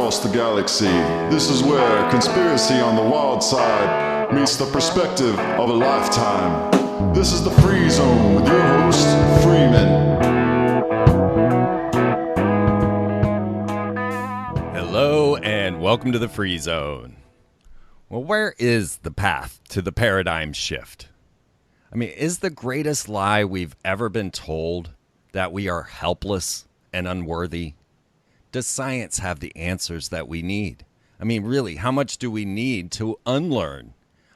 across the galaxy. This is where conspiracy on the wild side meets the perspective of a lifetime. This is the Free Zone with your host, Freeman. Hello and welcome to the Free Zone. Well, where is the path to the paradigm shift? I mean, is the greatest lie we've ever been told that we are helpless and unworthy? Does science have the answers that we need? I mean, really, how much do we need to unlearn?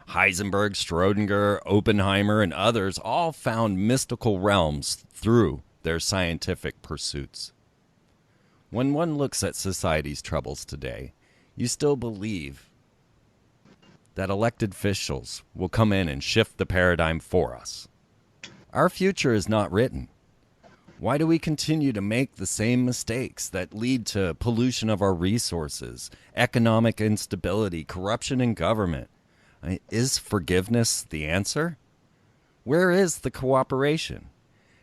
Heisenberg, Schrodinger, Oppenheimer, and others all found mystical realms through their scientific pursuits. When one looks at society's troubles today, you still believe that elected officials will come in and shift the paradigm for us. Our future is not written. Why do we continue to make the same mistakes that lead to pollution of our resources, economic instability, corruption in government? I mean, is forgiveness the answer? Where is the cooperation?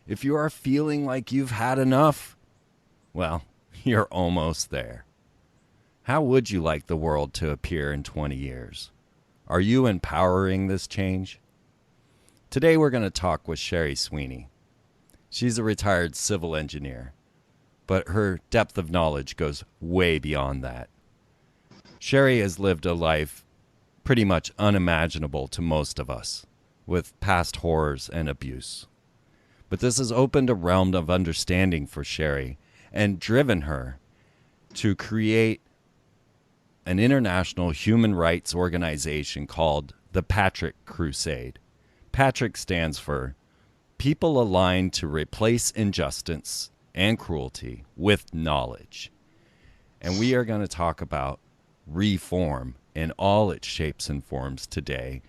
If you are feeling like you've had enough, well, you're almost there. How would you like the world to appear in 20 years? Are you empowering this change? Today we're going to talk with Sherry Sweeney. She's a retired civil engineer, but her depth of knowledge goes way beyond that. Sherry has lived a life pretty much unimaginable to most of us, with past horrors and abuse. But this has opened a realm of understanding for Sherry and driven her to create an international human rights organization called the Patrick Crusade. Patrick stands for People Aligned to Replace Injustice and Cruelty with Knowledge. And we are going to talk about reform in all its shapes and forms today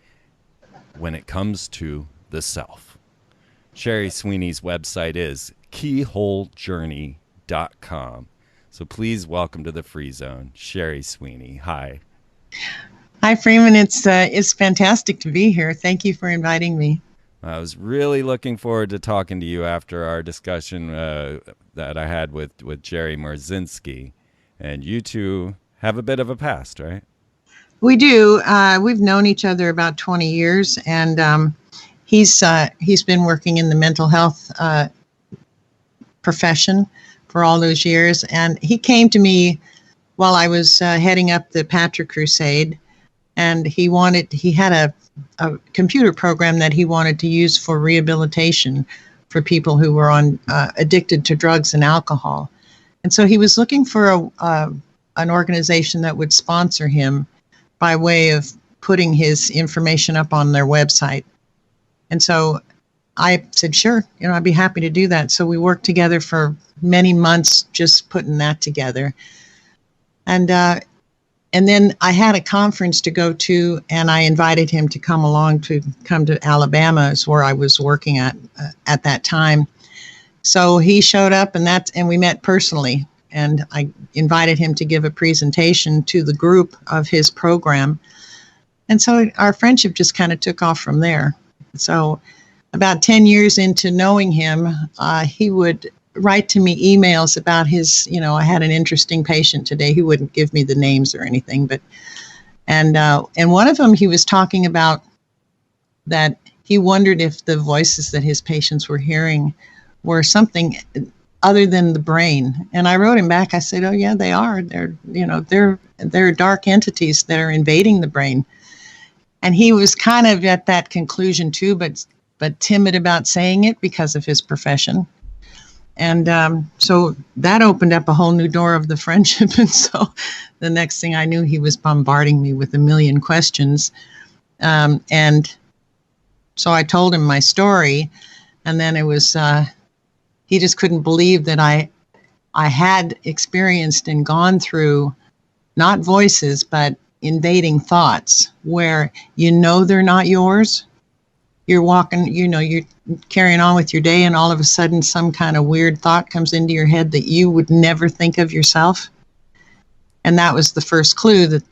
when it comes to the self. Sherry Sweeney's website is keyholejourney.com. So please welcome to the Free Zone, Sherry Sweeney. Hi. Hi, Freeman. It's fantastic to be here. Thank you for inviting me. I was really looking forward to talking to you after our discussion that I had with Jerry Marzinski. And you two have a bit of a past, right? We do. We've known each other about 20 years, and he's been working in the mental health profession for all those years. And he came to me while I was heading up the Patrick Crusade, and he had a computer program that he wanted to use for rehabilitation for people who were addicted to drugs and alcohol. And so he was looking for an organization that would sponsor him by way of putting his information up on their website. And so I said, sure, I'd be happy to do that. So we worked together for many months just putting that together. And then I had a conference to go to, and I invited him to come to Alabama, is where I was working at that time. So he showed up, and we met personally, and I invited him to give a presentation to the group of his program. And so our friendship just kind of took off from there. So about 10 years into knowing him, he would write to me emails about his, I had an interesting patient today. He wouldn't give me the names or anything, and one of them, he was talking about that he wondered if the voices that his patients were hearing were something other than the brain. And I wrote him back. I said, oh yeah, they are. They're dark entities that are invading the brain. And he was kind of at that conclusion too, but timid about saying it because of his profession. And so that opened up a whole new door of the friendship. And so the next thing I knew, he was bombarding me with a million questions. And so I told him my story. And then it was, he just couldn't believe that I had experienced and gone through not voices, but invading thoughts where they're not yours. You're walking, you're carrying on with your day, and all of a sudden some kind of weird thought comes into your head that you would never think of yourself. And that was the first clue that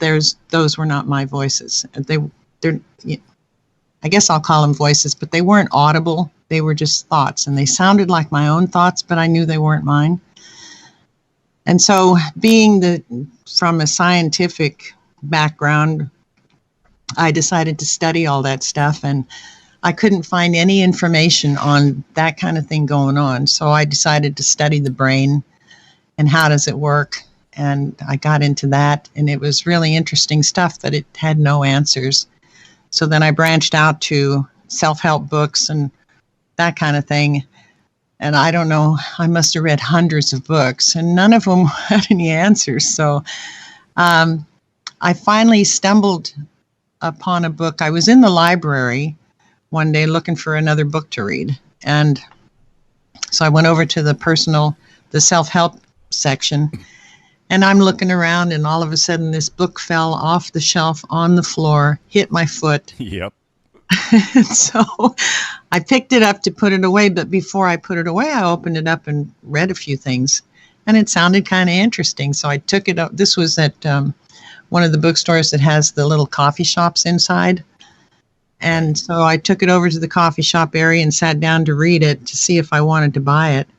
those were not my voices. They're I guess I'll call them voices, but they weren't audible. They were just thoughts, and they sounded like my own thoughts, but I knew they weren't mine. And so from a scientific background, I decided to study all that stuff, and I couldn't find any information on that kind of thing going on. So I decided to study the brain and how does it work. And I got into that, and it was really interesting stuff, but it had no answers. So then I branched out to self-help books and that kind of thing. And I don't know, I must have read hundreds of books, and none of them had any answers. So I finally stumbled upon a book. I was in the library one day looking for another book to read. And so I went over to the self-help section, and I'm looking around, and all of a sudden this book fell off the shelf on the floor, hit my foot. Yep. So I picked it up to put it away, but before I put it away, I opened it up and read a few things, and it sounded kind of interesting. So I took it up. This was at one of the bookstores that has the little coffee shops inside. And so I took it over to the coffee shop area and sat down to read it to see if I wanted to buy it.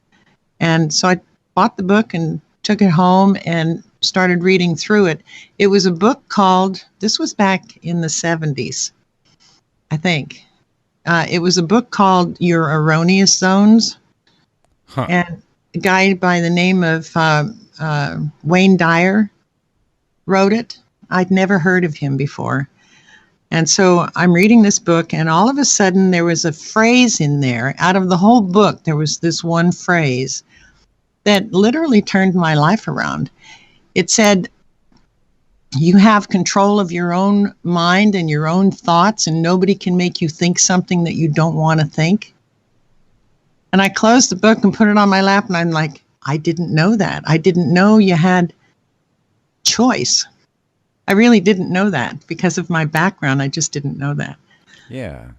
And so I bought the book and took it home and started reading through it. It was a book called, this was back in the 70s, I think. It was a book called Your Erroneous Zones. Huh. And a guy by the name of Wayne Dyer wrote it. I'd never heard of him before. And so I'm reading this book, and all of a sudden there was a phrase in there. Out of the whole book, there was this one phrase that literally turned my life around. It said, you have control of your own mind and your own thoughts, and nobody can make you think something that you don't want to think. And I closed the book and put it on my lap, and I'm like, I didn't know that. I didn't know you had choice. I really didn't know that because of my background. I just didn't know that. Yeah.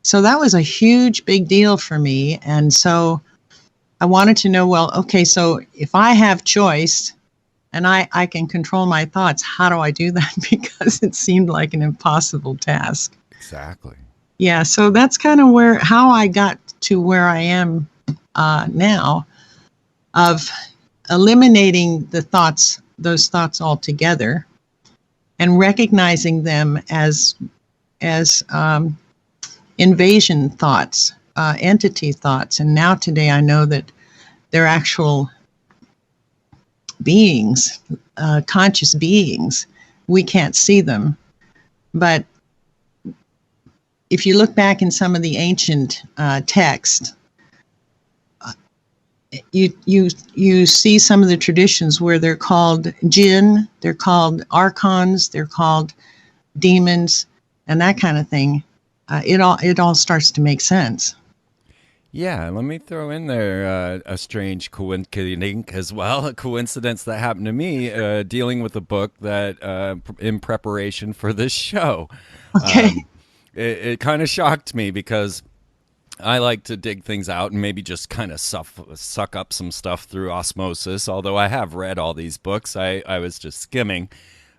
So that was a huge, big deal for me. And so I wanted to know, well, okay, so if I have choice and I can control my thoughts, how do I do that? Because it seemed like an impossible task. Exactly. Yeah, so that's kind of how I got to where I am now, of eliminating those thoughts altogether, and recognizing them as invasion thoughts, entity thoughts. And now today I know that they're actual beings, conscious beings. We can't see them. But if you look back in some of the ancient texts, you see some of the traditions where they're called jinn, they're called archons, they're called demons, and that kind of thing. It all starts to make sense. Yeah, let me throw in there a strange coincidence as well, a coincidence that happened to me dealing with a book that in preparation for this show. Okay. It kind of shocked me because I like to dig things out and maybe just kind of suck up some stuff through osmosis. Although I have read all these books, I was just skimming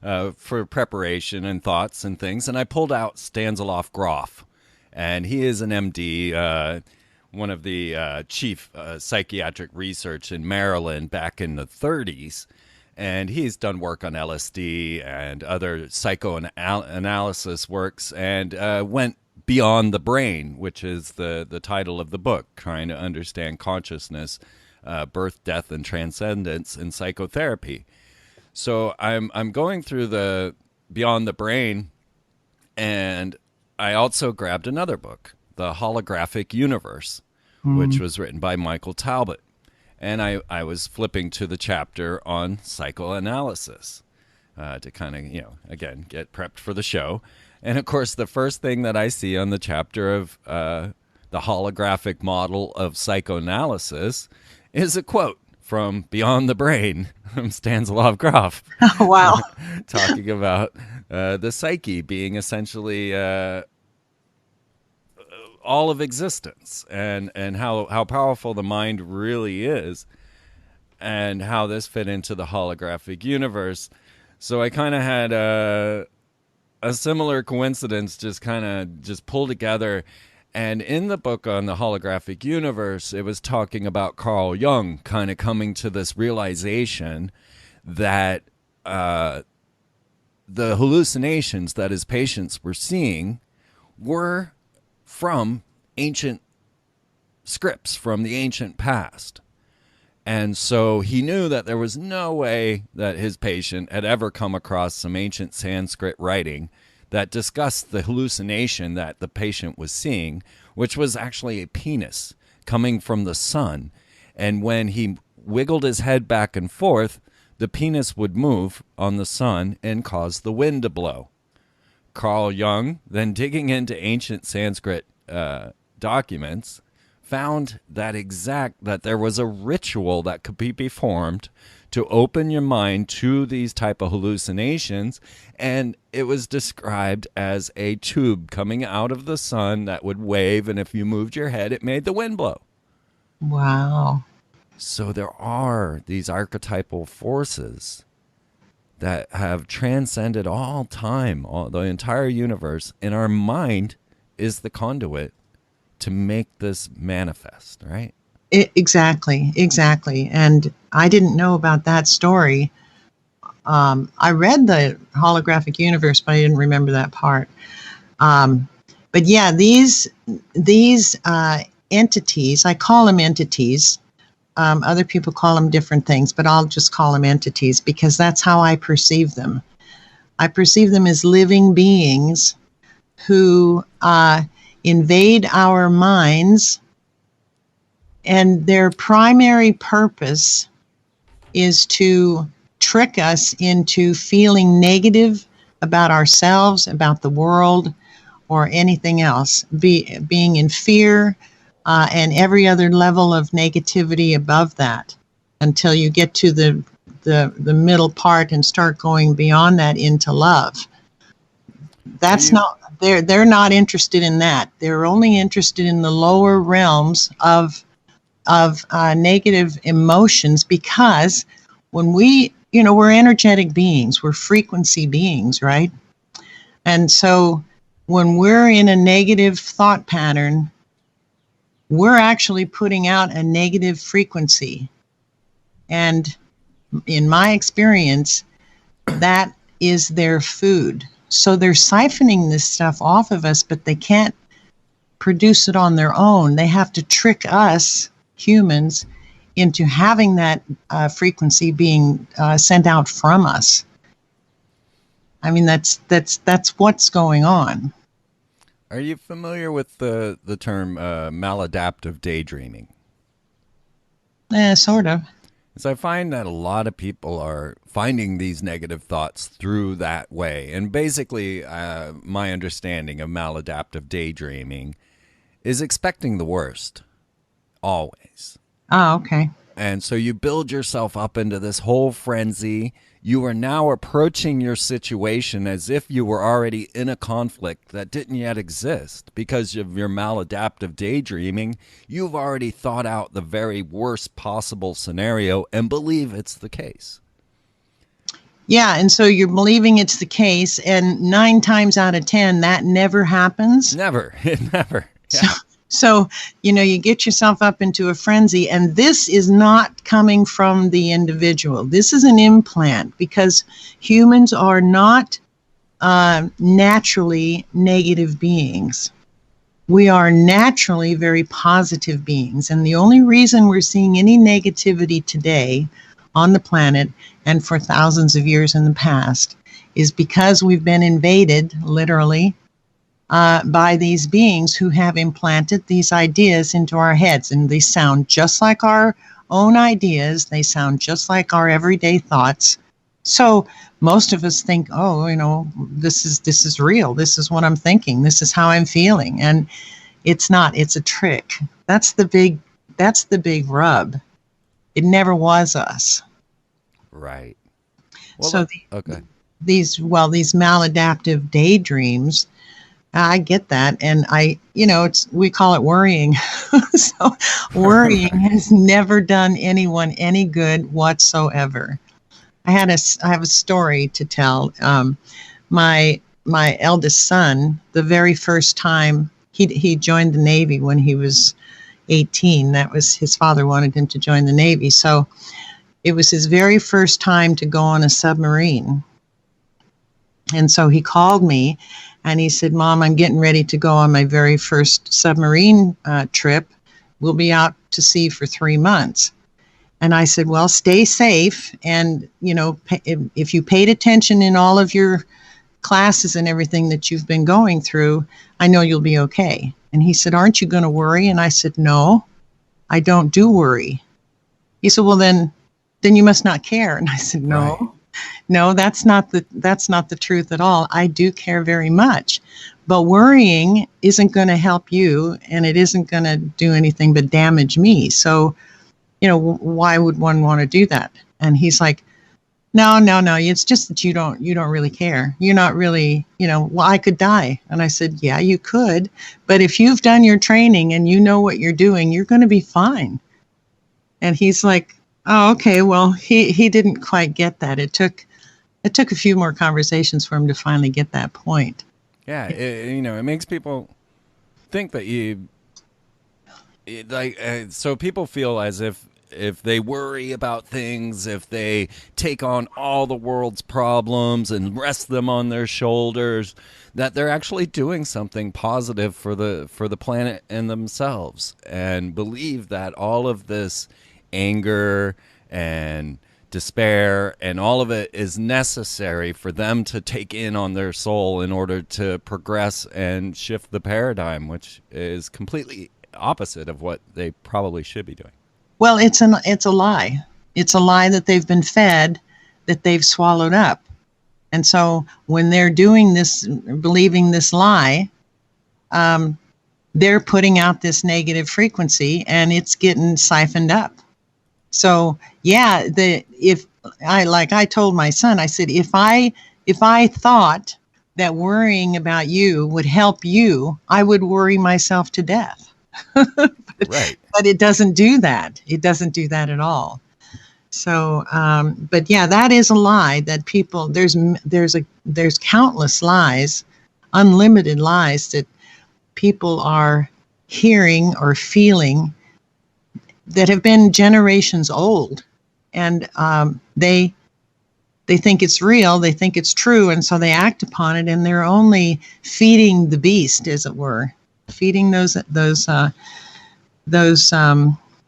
for preparation and thoughts and things. And I pulled out Stanislav Grof, and he is an MD, one of the chief psychiatric research in Maryland back in the 30s. And he's done work on LSD and other psychoanalysis works, and went beyond the brain, which is the title of the book, trying to understand consciousness, birth, death, and transcendence in psychotherapy. So I'm going through the Beyond the Brain, and I also grabbed another book, The Holographic Universe, which was written by Michael Talbot. And I was flipping to the chapter on psychoanalysis to kind of, again, get prepped for the show. And, of course, the first thing that I see on the chapter of the holographic model of psychoanalysis is a quote from Beyond the Brain from Stanislav Grof. Oh, wow. Talking about the psyche being essentially all of existence, and how powerful the mind really is, and how this fit into the holographic universe. So I kind of had a similar coincidence just pull together, And in the book on the holographic universe, it was talking about Carl Jung kind of coming to this realization that the hallucinations that his patients were seeing were from ancient scripts, from the ancient past. And so he knew that there was no way that his patient had ever come across some ancient Sanskrit writing that discussed the hallucination that the patient was seeing, which was actually a penis coming from the sun. And when he wiggled his head back and forth, the penis would move on the sun and cause the wind to blow. Carl Jung, then digging into ancient Sanskrit documents, found that there was a ritual that could be performed to open your mind to these type of hallucinations, and it was described as a tube coming out of the sun that would wave, and if you moved your head, it made the wind blow. Wow. So there are these archetypal forces that have transcended all time, the entire universe, and our mind is the conduit to make this manifest, right? Exactly. And I didn't know about that story. I read the holographic universe, but I didn't remember that part. But yeah, these entities, I call them entities. Other people call them different things, but I'll just call them entities because that's how I perceive them. I perceive them as living beings who invade our minds, and their primary purpose is to trick us into feeling negative about ourselves, about the world, or anything else, being in fear and every other level of negativity above that, until you get to the middle part and start going beyond that into love. That's not, they're not interested in that. They're only interested in the lower realms of negative emotions, because when we're energetic beings, we're frequency beings, right? And so when we're in a negative thought pattern, we're actually putting out a negative frequency. And in my experience, that is their food. So they're siphoning this stuff off of us, but they can't produce it on their own. They have to trick us, humans, into having that frequency being sent out from us. I mean, that's what's going on. Are you familiar with the term maladaptive daydreaming? Sort of. So I find that a lot of people are finding these negative thoughts through that way. And basically, my understanding of maladaptive daydreaming is expecting the worst, always. Oh, okay. And so you build yourself up into this whole frenzy. You are now approaching your situation as if you were already in a conflict that didn't yet exist. Because of your maladaptive daydreaming, you've already thought out the very worst possible scenario and believe it's the case. Yeah, and so you're believing it's the case, and 9 times out of 10, that never happens. Never. It never. Yeah. So, you get yourself up into a frenzy, and this is not coming from the individual. This is an implant, because humans are not naturally negative beings. We are naturally very positive beings, and the only reason we're seeing any negativity today on the planet and for thousands of years in the past is because we've been invaded, literally, by these beings who have implanted these ideas into our heads. And they sound just like our own ideas. They sound just like our everyday thoughts. So most of us think, this is real. This is what I'm thinking. This is how I'm feeling. And it's not. It's a trick. That's the big rub. It never was us. Right. Well, So okay. these maladaptive daydreams, I get that. And we call it worrying. So worrying has never done anyone any good whatsoever. I have a story to tell. My eldest son, the very first time he joined the Navy when he was 18. That was, his father wanted him to join the Navy. So it was his very first time to go on a submarine. And so he called me and he said, Mom, I'm getting ready to go on my very first submarine trip. We'll be out to sea for 3 months. And I said, well, stay safe. And, you know, if you paid attention in all of your classes and everything that you've been going through, I know you'll be okay. And he said, aren't you going to worry? And I said, no, I don't do worry. He said, well, then you must not care. And I said, no. Right. No, that's not the truth at all. I do care very much, but worrying isn't going to help you, and it isn't going to do anything but damage me. So, you know, why would one want to do that? And he's like, no, it's just that you don't really care. You're not really, you know, well, I could die. And I said, yeah, you could, but if you've done your training and you know what you're doing, you're going to be fine. And he's like, oh, okay. Well, he didn't quite get that. It took a few more conversations for him to finally get that point. Yeah, it makes people think that so people feel as if they worry about things, if they take on all the world's problems and rest them on their shoulders, that they're actually doing something positive for the planet and themselves, and believe that all of this anger and despair and all of it is necessary for them to take in on their soul in order to progress and shift the paradigm, which is completely opposite of what they probably should be doing. Well, it's a lie. It's a lie that they've been fed, that they've swallowed up. And so when they're doing this, believing this lie, they're putting out this negative frequency and it's getting siphoned up. So yeah, I told my son, I said, if I thought that worrying about you would help you, I would worry myself to death. Right. But it doesn't do that. It doesn't do that at all. So, but yeah, that is a lie that people, there's countless lies, unlimited lies that people are hearing or feeling that have been generations old, and they think it's real, they think it's true, and so they act upon it, and they're only feeding the beast, as it were, feeding those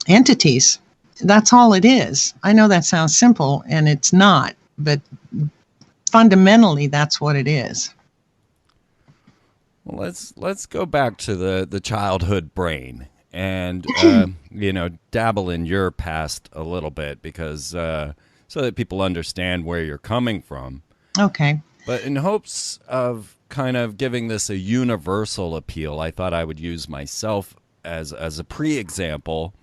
entities. That's all it is. I know that sounds simple, and it's not, but fundamentally, that's what it is. Well, let's go back to the childhood brain. And, dabble in your past a little bit, because so that people understand where you're coming from. Okay. But in hopes of kind of giving this a universal appeal, I thought I would use myself as a pre-example,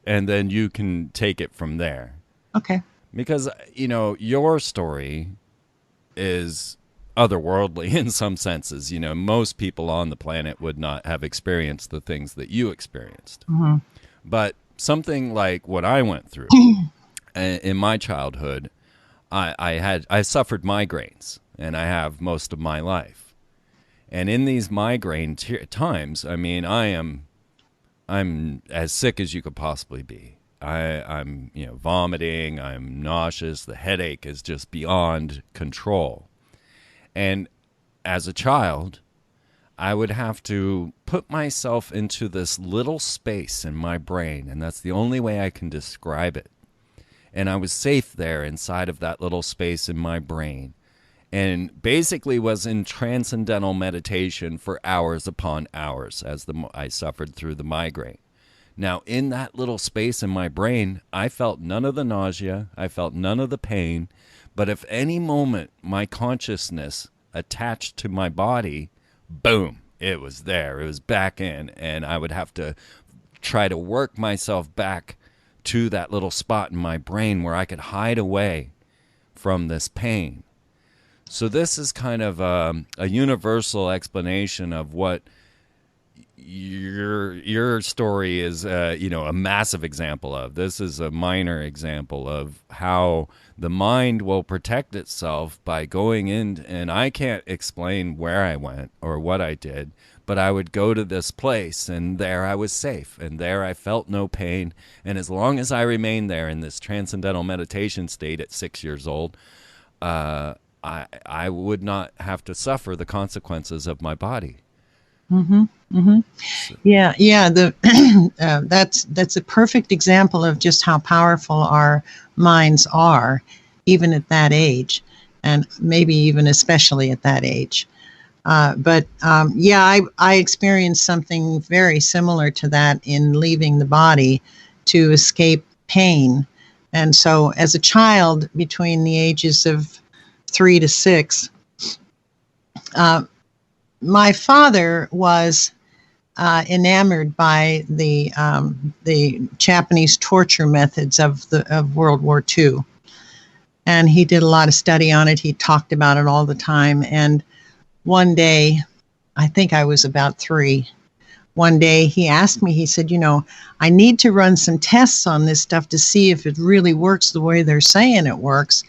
and then you can take it from there. Okay. Because, your story is otherworldly in some senses. Most people on the planet would not have experienced the things that you experienced. Mm-hmm. But something like what I went through in my childhood, I suffered migraines, and I have most of my life. And in these migraine times, I mean, I'm as sick as you could possibly be. I'm vomiting, I'm nauseous, the headache is just beyond control. And as a child, I would have to put myself into this little space in my brain, and that's the only way I can describe it. And I was safe there inside of that little space in my brain, and basically was in transcendental meditation for hours upon hours as I suffered through the migraine. Now, in that little space in my brain, I felt none of the nausea, I felt none of the pain, but if any moment my consciousness attached to my body, boom, it was there. It was back in, and I would have to try to work myself back to that little spot in my brain where I could hide away from this pain. So this is kind of a universal explanation of what your story is, a massive example of. This is a minor example of how the mind will protect itself by going in, and I can't explain where I went or what I did, but I would go to this place, and there I was safe, and there I felt no pain. And as long as I remained there in this transcendental meditation state at 6 years old, I would not have to suffer the consequences of my body. Mm-hmm. Mm-hmm. Yeah. That's a perfect example of just how powerful our minds are, even at that age, and maybe even especially at that age. But I experienced something very similar to that in leaving the body to escape pain. And so as a child between the ages of 3 to 6, my father was enamored by the Japanese torture methods of World War II. And he did a lot of study on it. He talked about it all the time. And one day, I think I was about 3, one day he asked me, he said, I need to run some tests on this stuff to see if it really works the way they're saying it works.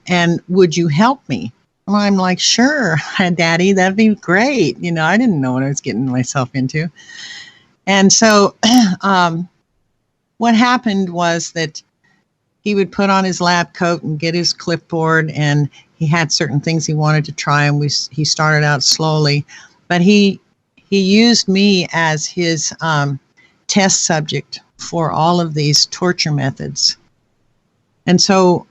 And would you help me? Well, I'm like, sure, Daddy, that'd be great. I didn't know what I was getting myself into. And so what happened was that he would put on his lab coat and get his clipboard, and he had certain things he wanted to try, and he started out slowly. But he used me as his test subject for all of these torture methods. And so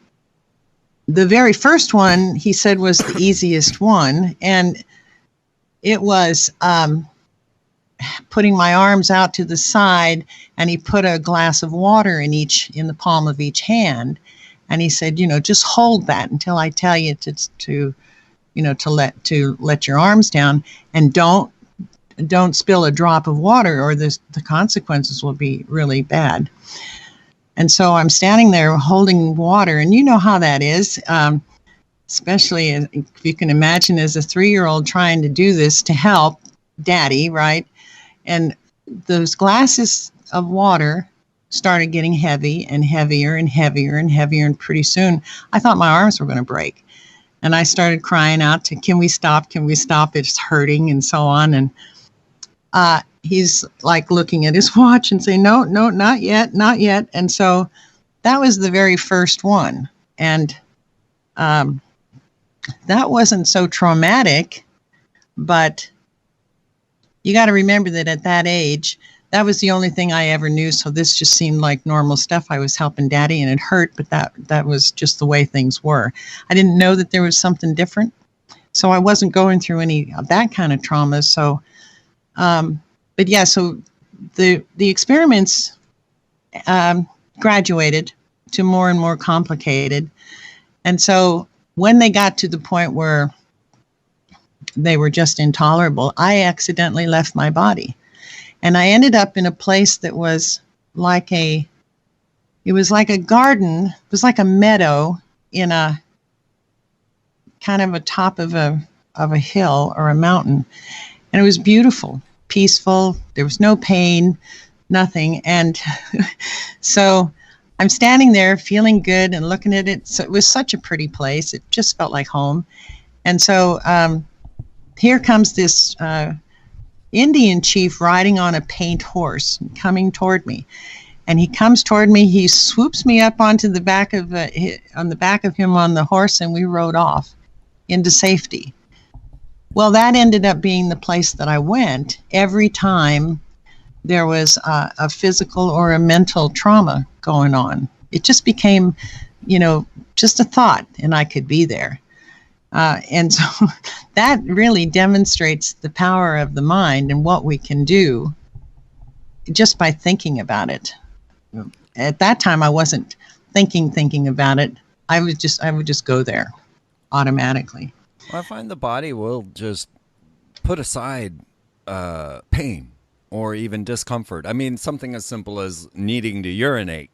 the very first one, he said, was the easiest one. And it was putting my arms out to the side, and he put a glass of water in the palm of each hand. And he said, just hold that until I tell you to let your arms down, and don't spill a drop of water, or the consequences will be really bad. And so I'm standing there holding water, and you know how that is, especially if you can imagine as a 3-year-old trying to do this to help Daddy, right? And those glasses of water started getting heavy and heavier and heavier and heavier, and pretty soon I thought my arms were going to break. And I started crying out can we stop? Can we stop? It's hurting, and so on. And he's like looking at his watch and saying, no, not yet, not yet. And so that was the very first one. And that wasn't so traumatic, but you got to remember that at that age, that was the only thing I ever knew. So this just seemed like normal stuff. I was helping Daddy, and it hurt, but that was just the way things were. I didn't know that there was something different. So I wasn't going through any of that kind of trauma. So, but yeah, so the experiments graduated to more and more complicated. And so when they got to the point where they were just intolerable, I accidentally left my body. And I ended up in a place that was like it was like a garden. It was like a meadow in a kind of a top of a hill or a mountain. And it was beautiful, peaceful. There was no pain, nothing. And so I'm standing there feeling good and looking at it. So it was such a pretty place. It just felt like home. And so here comes this Indian chief riding on a paint horse coming toward me. And he comes toward me, he swoops me up onto the back of him on the horse, and we rode off into safety. Well, that ended up being the place that I went every time there was a physical or a mental trauma going on. It just became, just a thought, and I could be there. And so that really demonstrates the power of the mind and what we can do just by thinking about it. At that time, I wasn't thinking about it. I would just go there automatically. Well, I find the body will just put aside pain or even discomfort. I mean, something as simple as needing to urinate.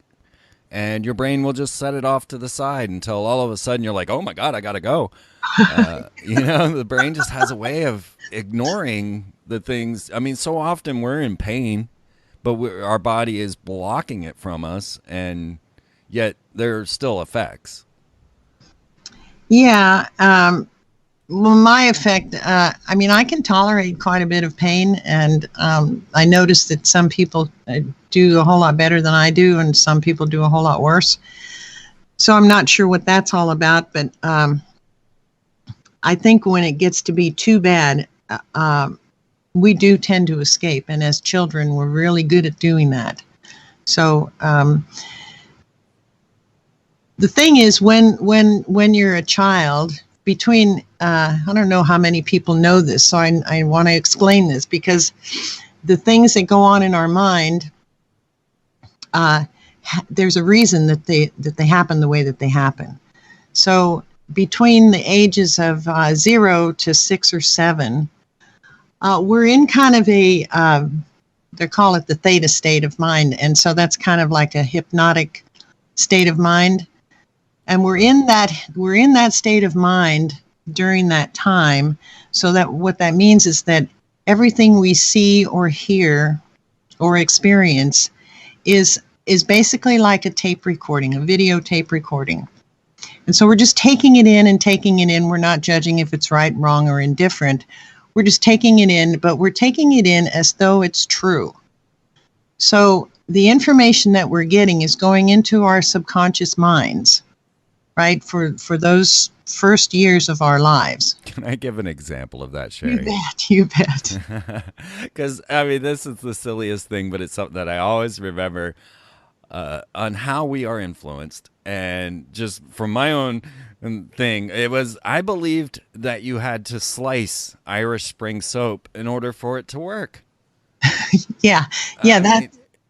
And your brain will just set it off to the side until all of a sudden you're like, oh my God, I got to go. The brain just has a way of ignoring the things. I mean, so often we're in pain, but our body is blocking it from us, and yet there are still effects. Yeah. Well, my effect, I mean, I can tolerate quite a bit of pain, and I notice that some people do a whole lot better than I do, and some people do a whole lot worse. So I'm not sure what that's all about, but I think when it gets to be too bad, we do tend to escape, and as children, we're really good at doing that. So the thing is, when you're a child, between I don't know how many people know this, so I want to explain this, because the things that go on in our mind, there's a reason that they happen the way that they happen. So between the ages of 0 to 6 or 7, we're in kind of a they call it the theta state of mind, and so that's kind of like a hypnotic state of mind. And we're in that state of mind during that time. So that what that means is that everything we see or hear or experience is basically like a tape recording, a videotape recording. And so we're just taking it in and taking it in. We're not judging if it's right, wrong, or indifferent. We're just taking it in, but we're taking it in as though it's true. So the information that we're getting is going into our subconscious minds, right, for those first years of our lives. Can I give an example of that, Sherry? You bet. Because, I mean, this is the silliest thing, but it's something that I always remember on how we are influenced. And just from my own thing, it was, I believed that you had to slice Irish Spring soap in order for it to work. Yeah,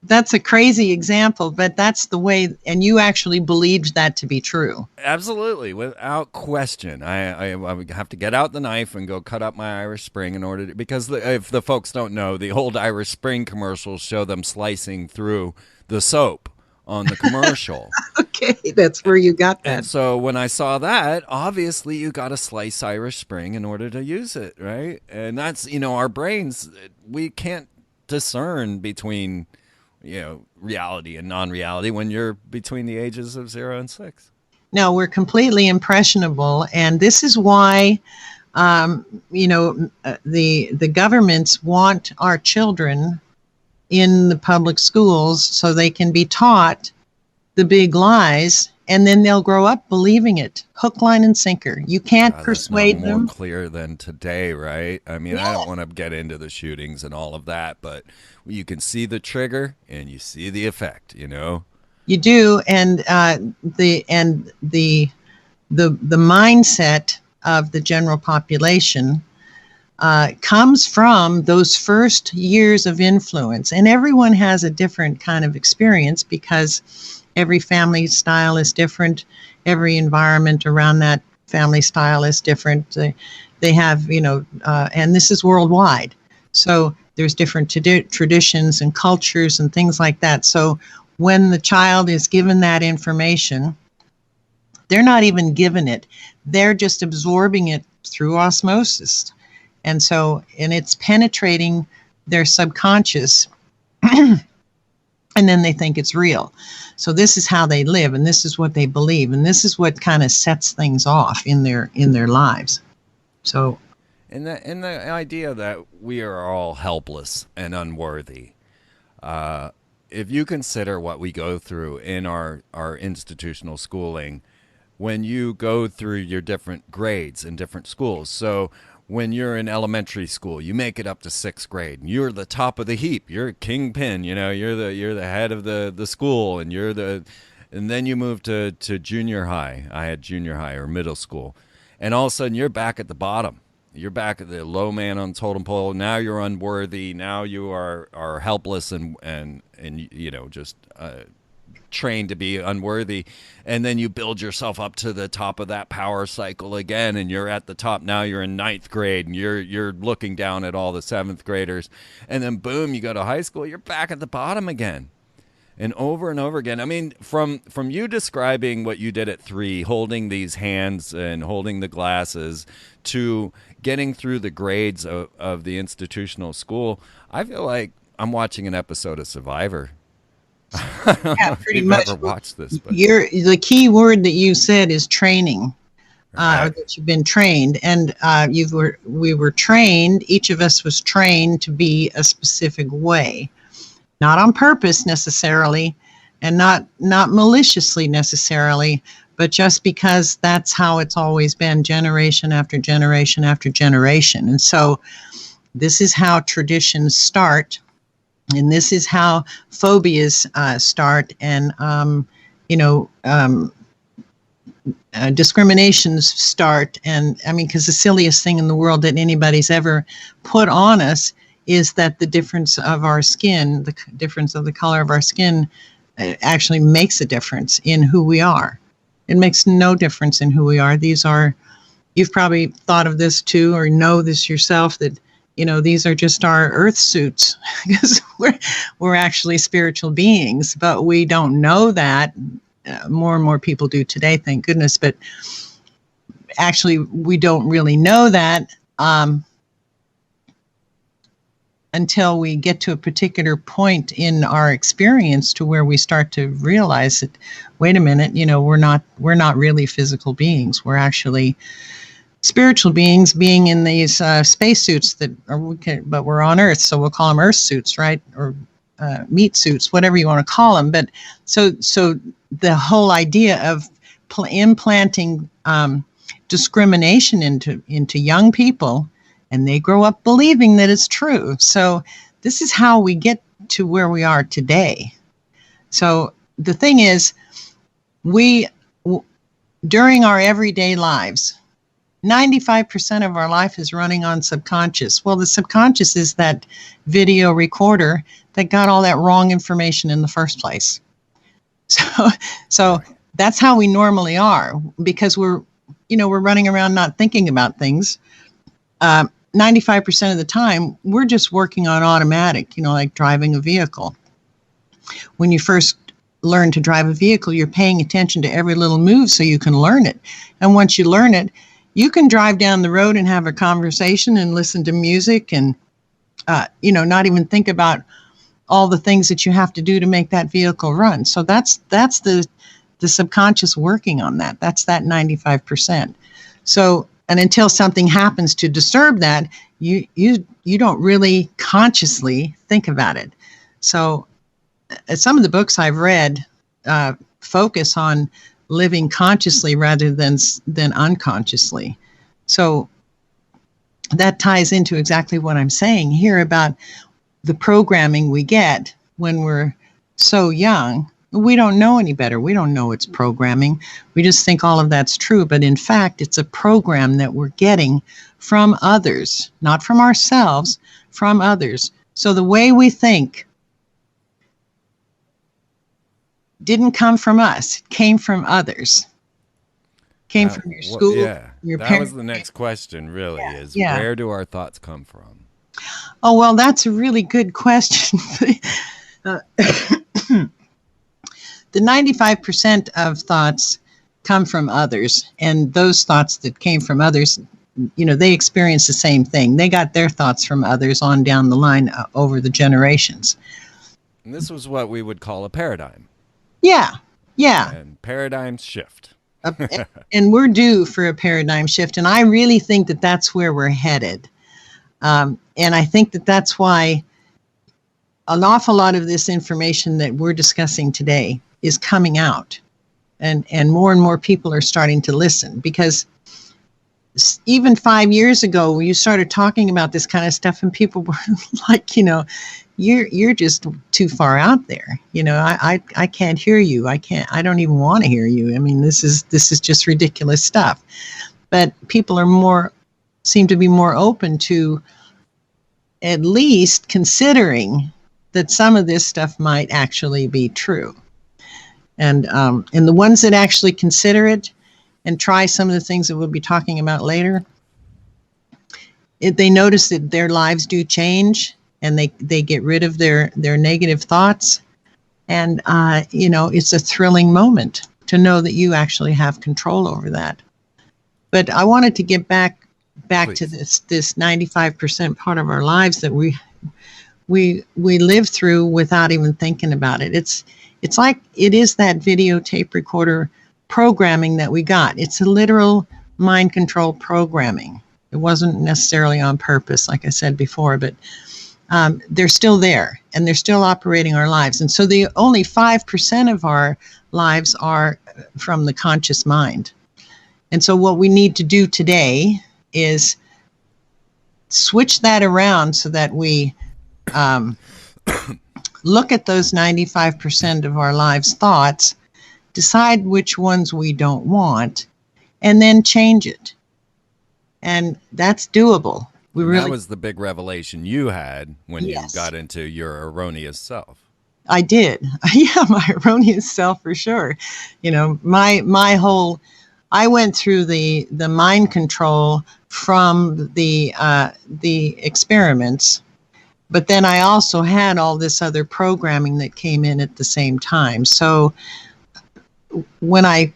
that's a crazy example, but that's the way, and you actually believed that to be true. Absolutely, without question. I would have to get out the knife and go cut up my Irish Spring in order to, because if the folks don't know, the old Irish Spring commercials show them slicing through the soap on the commercial. Okay, that's where you got that. And so when I saw that, obviously you got to slice Irish Spring in order to use it, right? And that's, our brains, we can't discern between, reality and non-reality when you're between the ages of 0 and 6. No, we're completely impressionable, and this is why, the governments want our children in the public schools so they can be taught the big lies, and then they'll grow up believing it, hook, line, and sinker. You can't persuade that's them. More clear than today, right? I mean, I don't want to get into the shootings and all of that, but you can see the trigger and you see the effect. You do, and the mindset of the general population comes from those first years of influence, and everyone has a different kind of experience because every family style is different. Every environment around that family style is different. They have, and this is worldwide. So there's different traditions and cultures and things like that. So when the child is given that information, they're not even given it. They're just absorbing it through osmosis. And it's penetrating their subconscious. And then they think it's real. So this is how they live, and this is what they believe, and this is what kind of sets things off in their lives. So, and the idea that we are all helpless and unworthy. If you consider what we go through in our institutional schooling, when you go through your different grades in different schools, so when you're in elementary school, you make it up to 6th grade, and you're the top of the heap. You're a kingpin, you're the head of the school, and and then you move to junior high. I had junior high or middle school, and all of a sudden you're back at the bottom. You're back at the low man on the totem pole. Now you're unworthy. Now you are helpless and just trained to be unworthy, and then you build yourself up to the top of that power cycle again, and you're at the top. Now you're in 9th grade, and you're looking down at all the 7th graders, and then boom, you go to high school, you're back at the bottom again, and over again. I mean, from you describing what you did at 3, holding these hands and holding the glasses, to getting through the grades of the institutional school, I feel like I'm watching an episode of Survivor. Yeah, pretty much. Never watched this, but the key word that you said is training. or that you've been trained, and we were trained. Each of us was trained to be a specific way, not on purpose necessarily, and not maliciously necessarily, but just because that's how it's always been, generation after generation after generation. And so this is how traditions start, and this is how phobias start, and discriminations start. And I mean, because the silliest thing in the world that anybody's ever put on us is that the difference of our skin, the difference of the color of our skin, actually makes a difference in who we are. It makes no difference in who we are. You've probably thought of this too, or know this yourself, that these are just our earth suits, because we're actually spiritual beings, but we don't know that. More and more people do today, thank goodness, but actually we don't really know that until we get to a particular point in our experience to where we start to realize that, wait a minute, we're not really physical beings. We're actually spiritual beings, being in these spacesuits but we're on Earth, so we'll call them Earth suits, right? Or meat suits, whatever you want to call them. But so the whole idea of implanting discrimination into young people, and they grow up believing that it's true. So this is how we get to where we are today. So the thing is, during our everyday lives, 95% of our life is running on subconscious. Well, the subconscious is that video recorder that got all that wrong information in the first place. So that's how we normally are, because we're running around not thinking about things. 95% of the time, we're just working on automatic, like driving a vehicle. When you first learn to drive a vehicle, you're paying attention to every little move so you can learn it. And once you learn it, you can drive down the road and have a conversation and listen to music and, not even think about all the things that you have to do to make that vehicle run. So that's the subconscious working on that. That's that 95%. So, and until something happens to disturb that, you don't really consciously think about it. So some of the books I've read focus on living consciously rather than unconsciously. So that ties into exactly what I'm saying here about the programming we get when we're so young. We don't know any better. We don't know it's programming. We just think all of that's true. But in fact, it's a program that we're getting from others, not from ourselves, from others. So the way we think didn't come from us. It came from others. Came from your school, your parents. That was the next question, really, where do our thoughts come from? Oh, well, that's a really good question. The 95% of thoughts come from others, and those thoughts that came from others, they experience the same thing. They got their thoughts from others on down the line over the generations. And this was what we would call a paradigm. Yeah. And paradigms shift. And we're due for a paradigm shift, and I really think that that's where we're headed. And I think that that's why an awful lot of this information that we're discussing today is coming out, and more people are starting to listen, because even 5 years ago, you started talking about this kind of stuff and people were like, you're just too far out there. I can't hear you. I don't even want to hear you. I mean, this is just ridiculous stuff. But people seem to be more open to at least considering that some of this stuff might actually be true. And the ones that actually consider it and try some of the things that we'll be talking about later, they notice that their lives do change, and they get rid of their negative thoughts. And, it's a thrilling moment to know that you actually have control over that. But I wanted to get back Please. To this 95% part of our lives that we live through without even thinking about it. It's like it is that videotape recorder programming that we got. It's a literal mind control programming. It wasn't necessarily on purpose, like I said before, but they're still there, and they're still operating our lives. And so the only 5% of our lives are from the conscious mind. And so what we need to do today is switch that around so that we look at those 95% of our lives' thoughts, decide which ones we don't want, and then change it. And that's doable. That was the big revelation you had when Yes. you got into your erroneous self. I did. Yeah, my erroneous self for sure. You know, my whole, I went through the mind control from the experiments, but then I also had all this other programming that came in at the same time. So when I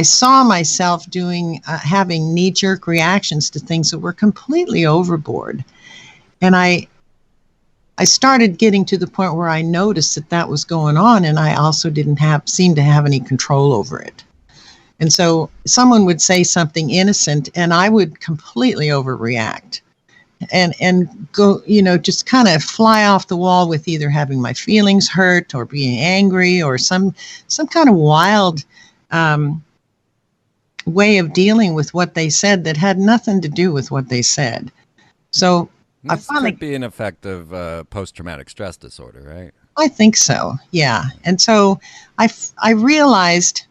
saw myself doing, having knee-jerk reactions to things that were completely overboard, and I started getting to the point where I noticed that that was going on, and I also didn't seem to have any control over it. And so someone would say something innocent, and I would completely overreact and go, you know, just kind of fly off the wall with either having my feelings hurt or being angry or some kind of wild way of dealing with what they said that had nothing to do with what they said. So This could be an effect of post-traumatic stress disorder, right? I think so, yeah. And so I realized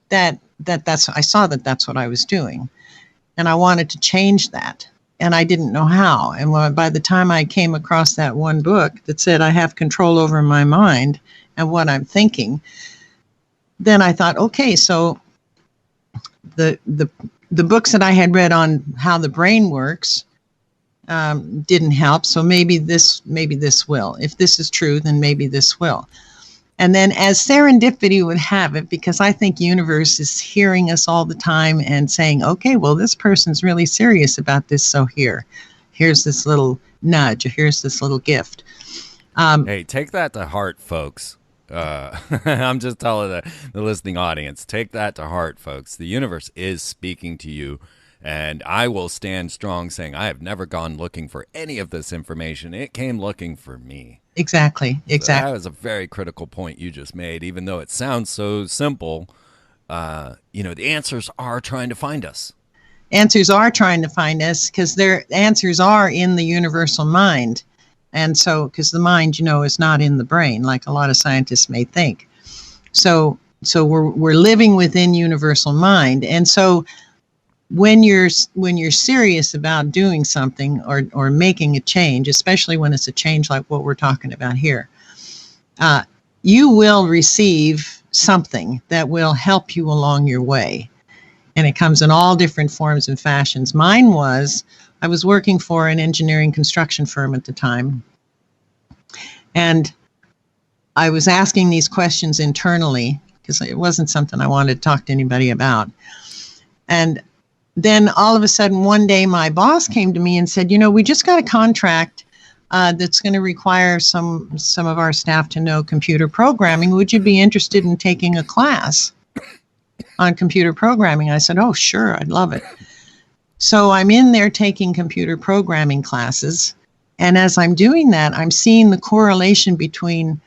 that I saw that that's what I was doing, and I wanted to change that, and I didn't know how. And by the time I came across that one book that said I have control over my mind and what I'm thinking, then I thought, okay, so the books that I had read on how the brain works didn't help. So maybe this will. If this is true, then maybe this will. And then as serendipity would have it, because I think universe is hearing us all the time and saying, okay, well, this person's really serious about this. So here's this little nudge, or here's this little gift. Hey, take that to heart, folks. I'm just telling the listening audience, take that to heart, folks. The universe is speaking to you. And I will stand strong saying I have never gone looking for any of this information. It came looking for me. Exactly. So that was a very critical point you just made, even though it sounds so simple. The answers are trying to find us. Answers are trying to find us because their answers are in the universal mind. And so, because the mind, is not in the brain, like a lot of scientists may think. So we're living within universal mind. And so when you're serious about doing something or making a change, especially when it's a change like what we're talking about here, you will receive something that will help you along your way. And it comes in all different forms and fashions. Mine was, I was working for an engineering construction firm at the time, and I was asking these questions internally because it wasn't something I wanted to talk to anybody about. And then all of a sudden, one day, my boss came to me and said, we just got a contract that's going to require some of our staff to know computer programming. Would you be interested in taking a class on computer programming? I said, oh, sure, I'd love it. So I'm in there taking computer programming classes. And as I'm doing that, I'm seeing the correlation between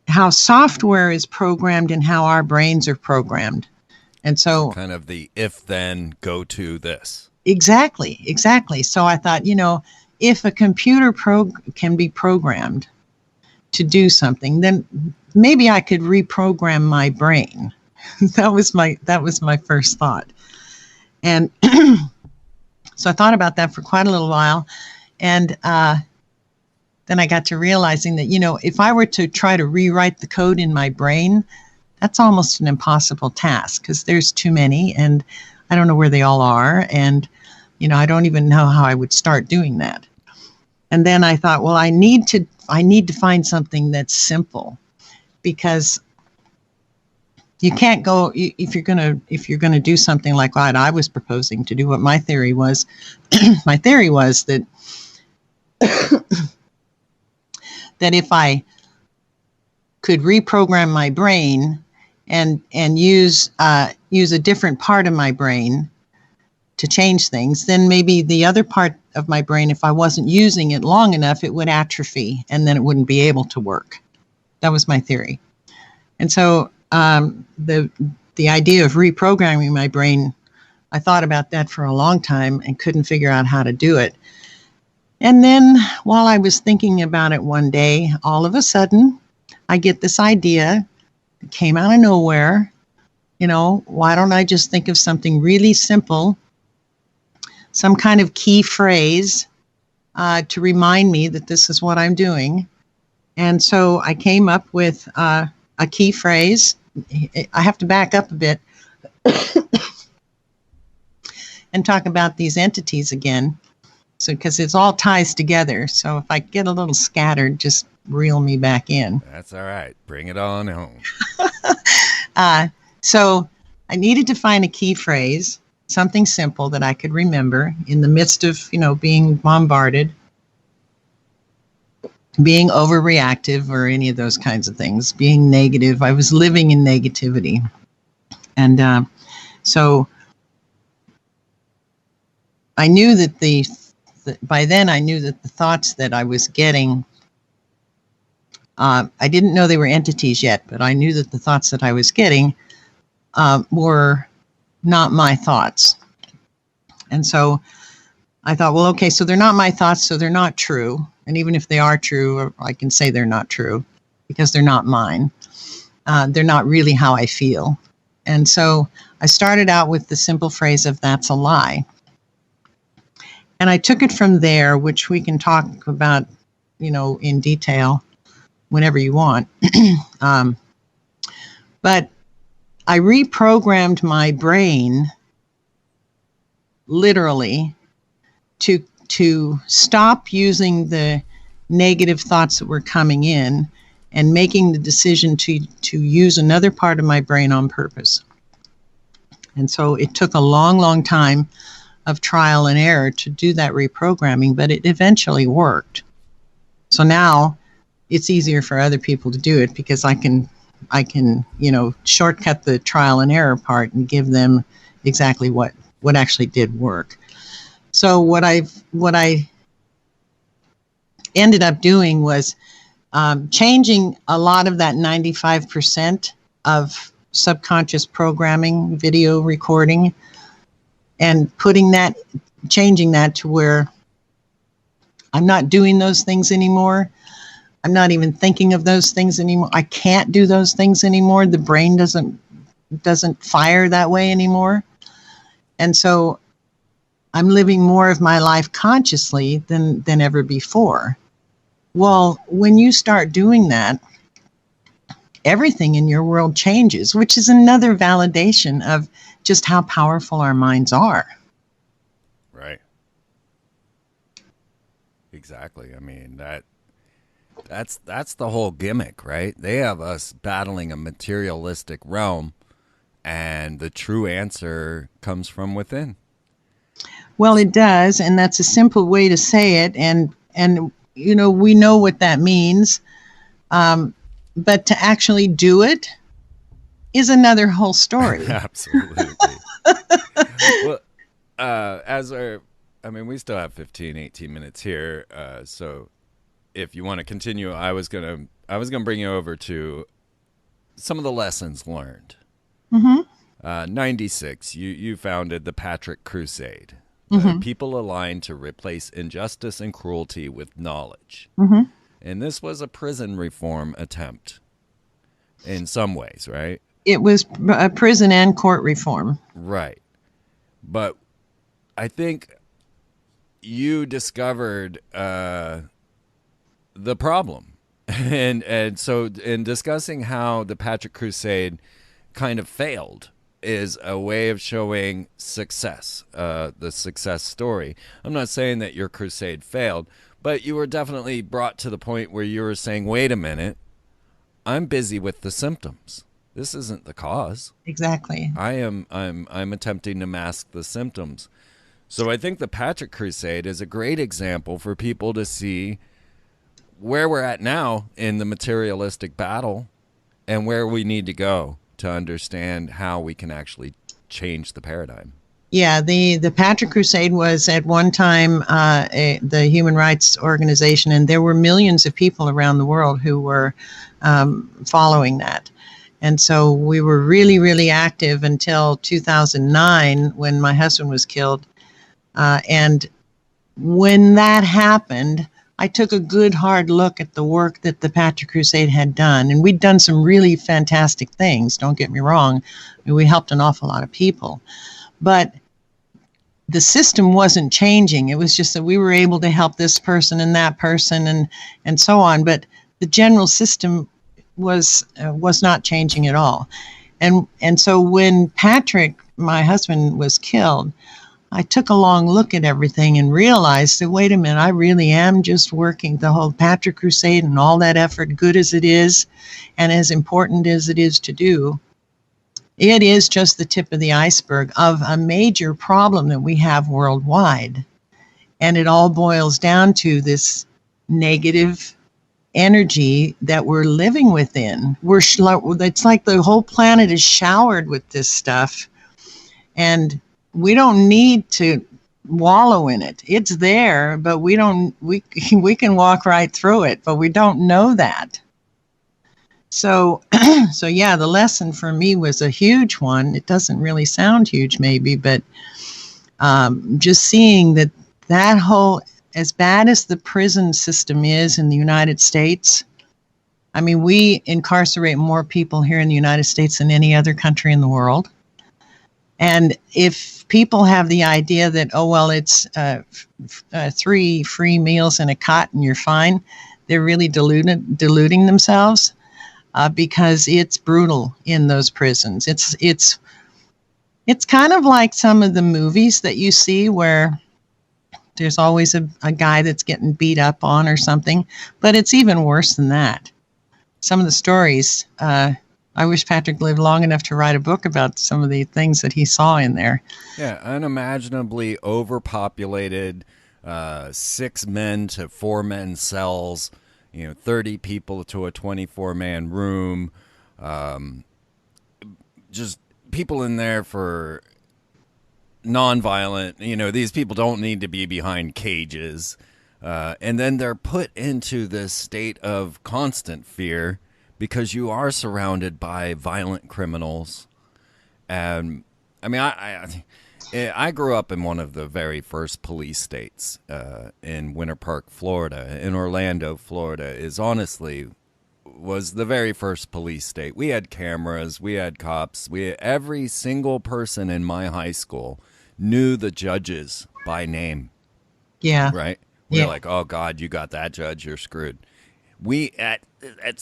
how software is programmed and how our brains are programmed. And so kind of the if then go to this. Exactly. So I thought, if a computer can be programmed to do something, then maybe I could reprogram my brain. That was my first thought. And so I thought about that for quite a little while. And then I got to realizing that, if I were to try to rewrite the code in my brain, that's almost an impossible task because there's too many and I don't know where they all are. And, I don't even know how I would start doing that. And then I thought, well, I need to find something that's simple, because you can't go, if you're going to do something like what I was proposing to do, what my theory was, my theory was that, that if I could reprogram my brain and use, use a different part of my brain to change things, then maybe the other part of my brain, if I wasn't using it long enough, it would atrophy and then it wouldn't be able to work. That was my theory. And so the idea of reprogramming my brain, I thought about that for a long time and couldn't figure out how to do it. And then while I was thinking about it one day, all of a sudden, I get this idea. It came out of nowhere. Why don't I just think of something really simple, some kind of key phrase to remind me that this is what I'm doing. And so I came up with a key phrase. I have to back up a bit and talk about these entities again. So, because it all ties together. So if I get a little scattered, just reel me back in. That's all right. Bring it on home. So I needed to find a key phrase, something simple that I could remember in the midst of, being bombarded, being overreactive or any of those kinds of things, being negative. I was living in negativity. And so I knew that by then I knew that the thoughts that I was getting, I didn't know they were entities yet, but I knew that the thoughts that I was getting were not my thoughts. And so I thought, well, okay, so they're not my thoughts, so they're not true. And even if they are true, I can say they're not true because they're not mine. They're not really how I feel. And so I started out with the simple phrase of that's a lie. And I took it from there, which we can talk about, in detail whenever you want. But I reprogrammed my brain literally to stop using the negative thoughts that were coming in and making the decision to use another part of my brain on purpose. And so it took a long, long time of trial and error to do that reprogramming, but it eventually worked. So now it's easier for other people to do it because I can, shortcut the trial and error part and give them exactly what actually did work. So what I ended up doing was changing a lot of that 95% of subconscious programming, video recording, and changing that to where I'm not doing those things anymore. I'm not even thinking of those things anymore. I can't do those things anymore. The brain doesn't fire that way anymore. And so I'm living more of my life consciously than ever before. Well, when you start doing that, everything in your world changes, which is another validation of just how powerful our minds are. Right. Exactly. I mean, that's the whole gimmick, right? They have us battling a materialistic realm, and the true answer comes from within. Well, it does, and that's a simple way to say it, and we know what that means, but to actually do it is another whole story. Absolutely. Well, we still have 15, 18 minutes here, so if you want to continue, I was gonna bring you over to some of the lessons learned. Mm-hmm. 96, you founded the Patrick Crusade. Mm-hmm. People aligned to replace injustice and cruelty with knowledge. Mm-hmm. And this was a prison reform attempt in some ways, right? It was a prison and court reform. Right. But I think you discovered the problem. And so in discussing how the Patrick Crusade kind of failed is a way of showing success, the success story. I'm not saying that your crusade failed, but you were definitely brought to the point where you were saying, wait a minute, I'm busy with the symptoms. This isn't the cause. Exactly. I'm attempting to mask the symptoms. So I think the Patrick Crusade is a great example for people to see where we're at now in the materialistic battle and where we need to go to understand how we can actually change the paradigm. Yeah, the Patrick Crusade was at one time the human rights organization, and there were millions of people around the world who were following that. And so we were really, really active until 2009 when my husband was killed. And when that happened, I took a good hard look at the work that the Patrick Crusade had done. And we'd done some really fantastic things, don't get me wrong. I mean, we helped an awful lot of people. But the system wasn't changing. It was just that we were able to help this person and that person and so on. But the general system was not changing at all. And so when Patrick, my husband, was killed, I took a long look at everything and realized that, wait a minute, I really am just working the whole Patrick Crusade and all that effort, good as it is and as important as it is to do. It is just the tip of the iceberg of a major problem that we have worldwide. And it all boils down to this negative energy that we're living within. It's like the whole planet is showered with this stuff. And we don't need to wallow in it. It's there, but we can walk right through it, but we don't know that. So yeah, the lesson for me was a huge one. It doesn't really sound huge maybe, but just seeing that whole, as bad as the prison system is in the United States, I mean, we incarcerate more people here in the United States than any other country in the world. And if people have the idea that, oh, well, it's 3 free meals and a cot and you're fine, they're really deluding themselves because it's brutal in those prisons. It's kind of like some of the movies that you see where there's always a guy that's getting beat up on or something, but it's even worse than that. Some of the stories, I wish Patrick lived long enough to write a book about some of the things that he saw in there. Yeah, unimaginably overpopulated, 6 men to 4 men cells, 30 people to a 24-man room, just people in there for nonviolent, these people don't need to be behind cages. And then they're put into this state of constant fear because you are surrounded by violent criminals. And I mean, I grew up in one of the very first police states in Winter Park, Florida. In Orlando, Florida was the very first police state. We had cameras, we had cops, every single person in my high school knew the judges by name. Yeah. Right? We're like, oh God, you got that judge, you're screwed. We at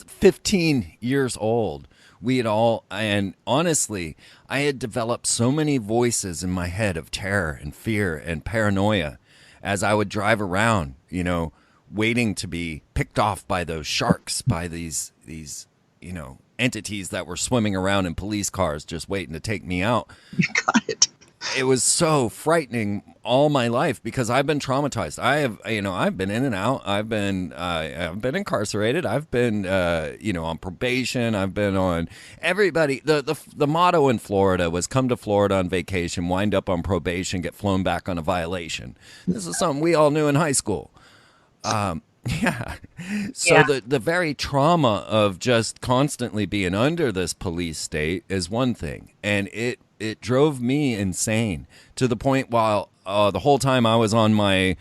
15 years old, and honestly, I had developed so many voices in my head of terror and fear and paranoia as I would drive around, waiting to be picked off by those sharks, by these entities that were swimming around in police cars just waiting to take me out. You got it. It was so frightening all my life because I've been traumatized. I've been in and out. I've been incarcerated. I've been, on probation. I've been on everybody. The motto in Florida was come to Florida on vacation, wind up on probation, get flown back on a violation. This is something we all knew in high school. Yeah. So the very trauma of just constantly being under this police state is one thing. And it drove me insane to the point while the whole time I was on my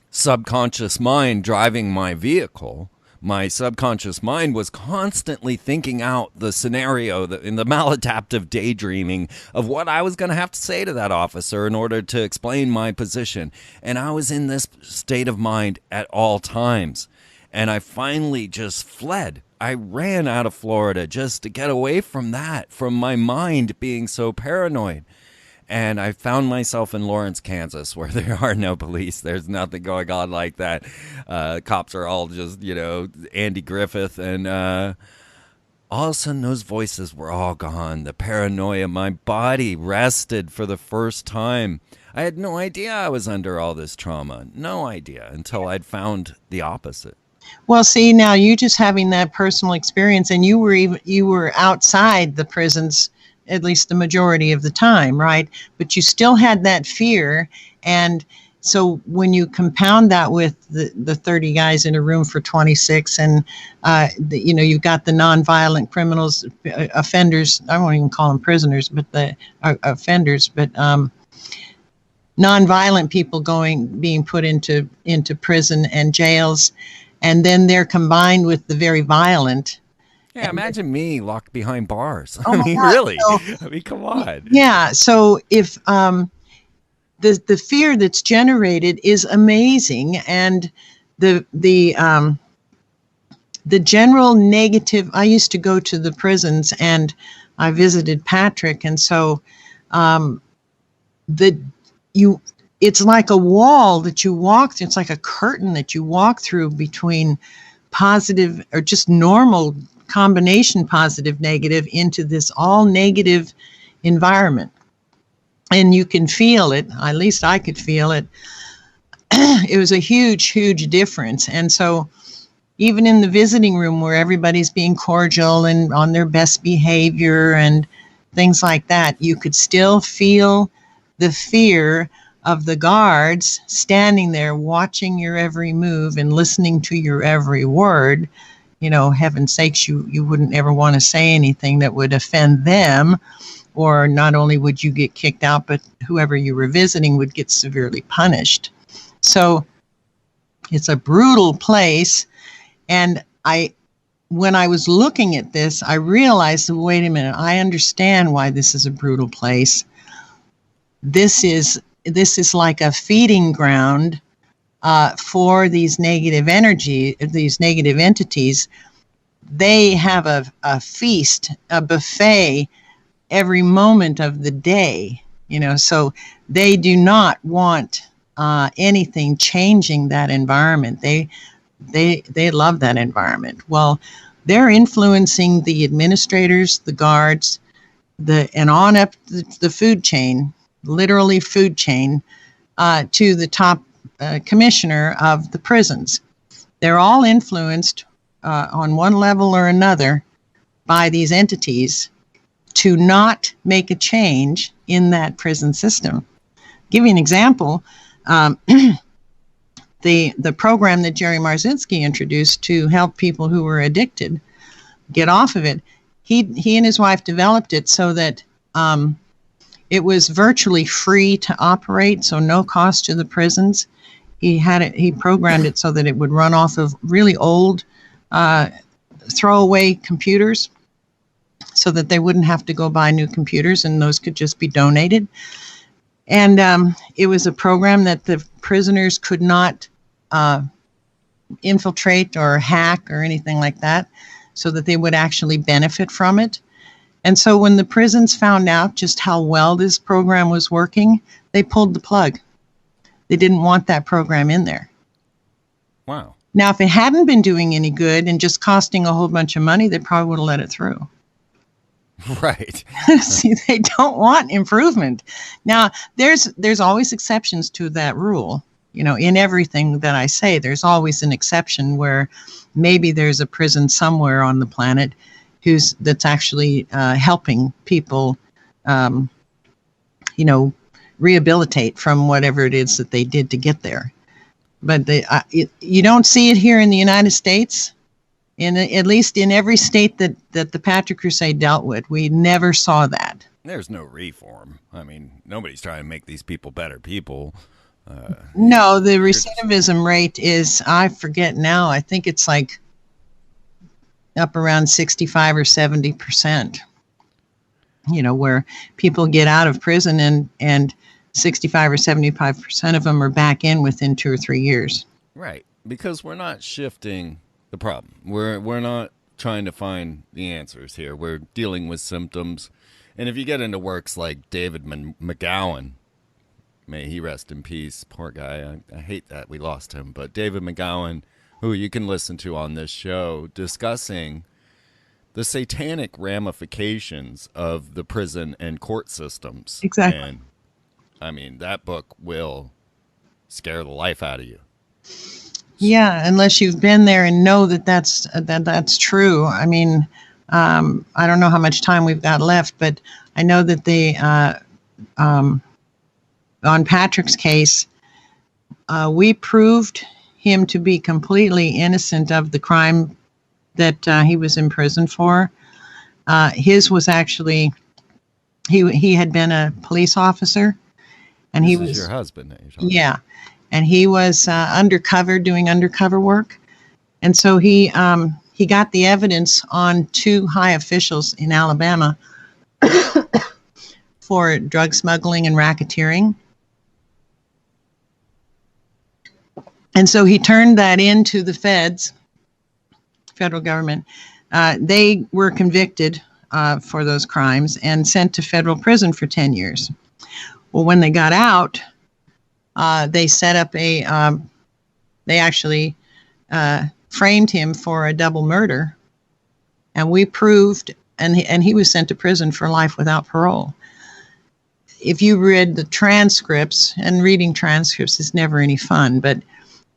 subconscious mind driving my vehicle, my subconscious mind was constantly thinking out the scenario in the maladaptive daydreaming of what I was going to have to say to that officer in order to explain my position. And I was in this state of mind at all times. And I finally just fled. I ran out of Florida just to get away from that, from my mind being so paranoid. And I found myself in Lawrence, Kansas, where there are no police. There's nothing going on like that. Cops are all just, Andy Griffith. And all of a sudden, those voices were all gone. The paranoia, my body rested for the first time. I had no idea I was under all this trauma. No idea until I'd found the opposite. Well, see, now you just having that personal experience, and you were outside the prisons at least the majority of the time, right? But you still had that fear. And so when you compound that with the 30 guys in a room for 26, and you've got the nonviolent criminals, offenders, I won't even call them prisoners, but the offenders, but nonviolent people being put into prison and jails, and then they're combined with the very violent. Yeah, imagine me locked behind bars. Oh I mean, God, really? so, I mean, come on. Yeah. So if the fear that's generated is amazing, and the general negative. I used to go to the prisons, and I visited Patrick, and so it's like a wall that you walk through. It's like a curtain that you walk through between positive or just normal combination positive negative into this all negative environment, and you can feel it. At least I could feel it. It was a huge difference. And so even in the visiting room where everybody's being cordial and on their best behavior and things like that, you could still feel the fear of the guards standing there watching your every move and listening to your every word. Heaven's sakes, you wouldn't ever want to say anything that would offend them, or not only would you get kicked out, but whoever you were visiting would get severely punished. So it's a brutal place. And when I was looking at this, I realized, wait a minute, I understand why this is a brutal place. This is like a feeding ground for these negative these negative entities. They have a feast, a buffet every moment of the day, so they do not want anything changing that environment. They love that environment. Well, they're influencing the administrators, the guards, and on up the food chain, literally food chain, to the top commissioner of the prisons. They're all influenced on one level or another by these entities to not make a change in that prison system. Give you an example. The program that Jerry Marzinski introduced to help people who were addicted get off of it, he and his wife developed it so that it was virtually free to operate, so no cost to the prisons. He programmed it so that it would run off of really old throwaway computers, so that they wouldn't have to go buy new computers, and those could just be donated. And it was a program that the prisoners could not infiltrate or hack or anything like that, so that they would actually benefit from it. And so when the prisons found out just how well this program was working, they pulled the plug. They didn't want that program in there. Wow. Now, if it hadn't been doing any good and just costing a whole bunch of money, they probably would have let it through. Right. See, they don't want improvement. Now, there's always exceptions to that rule. In everything that I say, there's always an exception where maybe there's a prison somewhere on the planet that's actually helping people, rehabilitate from whatever it is that they did to get there. But you don't see it here in the United States. At least in every state that the Patrick Crusade dealt with, we never saw that. There's no reform. I mean, nobody's trying to make these people better people. No, the recidivism rate is, I forget now, I think it's like up around 65 or 70%, where people get out of prison and 65 or 75% of them are back in within 2 or 3 years. Right, because we're not shifting the problem. We're not trying to find the answers here. We're dealing with symptoms. And if you get into works like David McGowan, may he rest in peace, poor guy. I hate that we lost him. But David McGowan, who you can listen to on this show, discussing the satanic ramifications of the prison and court systems. Exactly. And, I mean, that book will scare the life out of you. Yeah, unless you've been there and know that that's true. I mean, I don't know how much time we've got left, but I know that on Patrick's case, we proved him to be completely innocent of the crime that he was in prison for. His was actually, he had been a police officer, and he was your husband that you're talking about. And he was undercover, doing undercover work, and so he got the evidence on 2 high officials in Alabama for drug smuggling and racketeering. And so he turned that into the federal government. They were convicted for those crimes and sent to federal prison for 10 years. Well, when they got out, they set up they actually framed him for a double murder. And we proved, and he was sent to prison for life without parole. If you read the transcripts, and reading transcripts is never any fun, but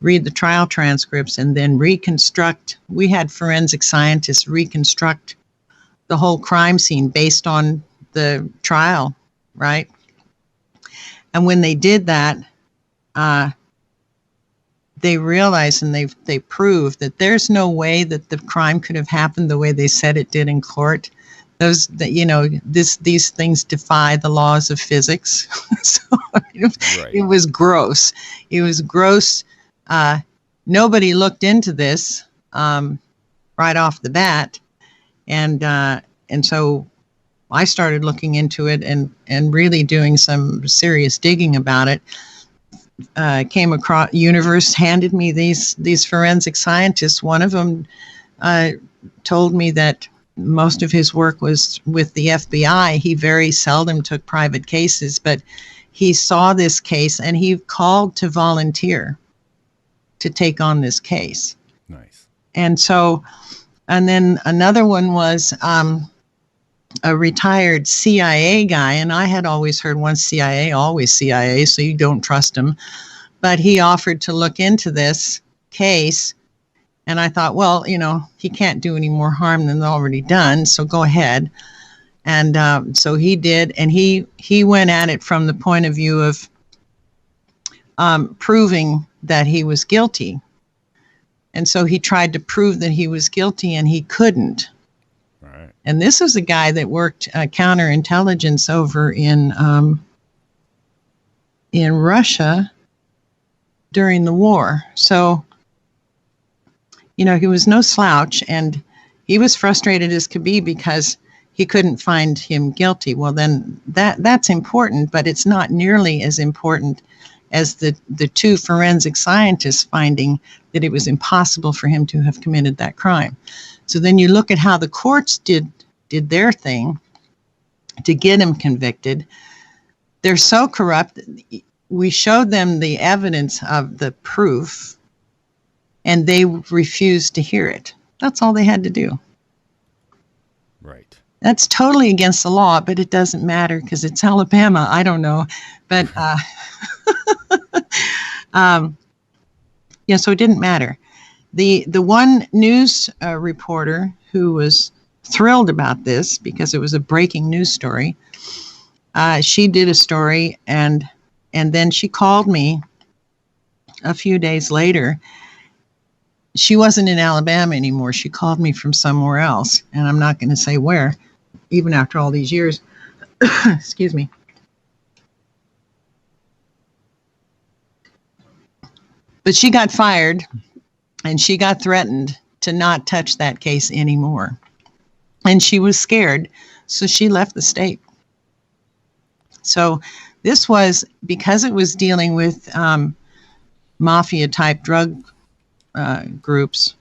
read the trial transcripts and then reconstruct. We had forensic scientists reconstruct the whole crime scene based on the trial, right? And when they did that, they realized and they proved that there's no way that the crime could have happened the way they said it did in court. These things defy the laws of physics. So it was gross. It was gross. Nobody looked into this right off the bat, and so I started looking into it and really doing some serious digging about it. Came across Universe handed me these forensic scientists. One of them told me that most of his work was with the FBI. He very seldom took private cases, but he saw this case and he called to volunteer to take on this case. Nice. And then another one was a retired CIA guy, and I had always heard once CIA, always CIA, so you don't trust him. But he offered to look into this case, and I thought, well, he can't do any more harm than already done, so go ahead. And so he did, and he went at it from the point of view of proving that he was guilty. And so he tried to prove that he was guilty, and he couldn't. Right. And this is a guy that worked counterintelligence over in Russia during the war. So, he was no slouch, and he was frustrated as could be because he couldn't find him guilty. Well, then that's important, but it's not nearly as important as the 2 forensic scientists finding that it was impossible for him to have committed that crime. So then you look at how the courts did their thing to get him convicted. They're so corrupt. We showed them the evidence of the proof, and they refused to hear it. That's all they had to do. Right. That's totally against the law, but it doesn't matter because it's Alabama. I don't know. But so it didn't matter. The one news reporter who was thrilled about this because it was a breaking news story, she did a story, and then she called me a few days later. She wasn't in Alabama anymore. She called me from somewhere else, and I'm not going to say where, even after all these years. Excuse me. But she got fired, and she got threatened to not touch that case anymore. And she was scared, so she left the state. So this was, because it was dealing with mafia-type drug groups,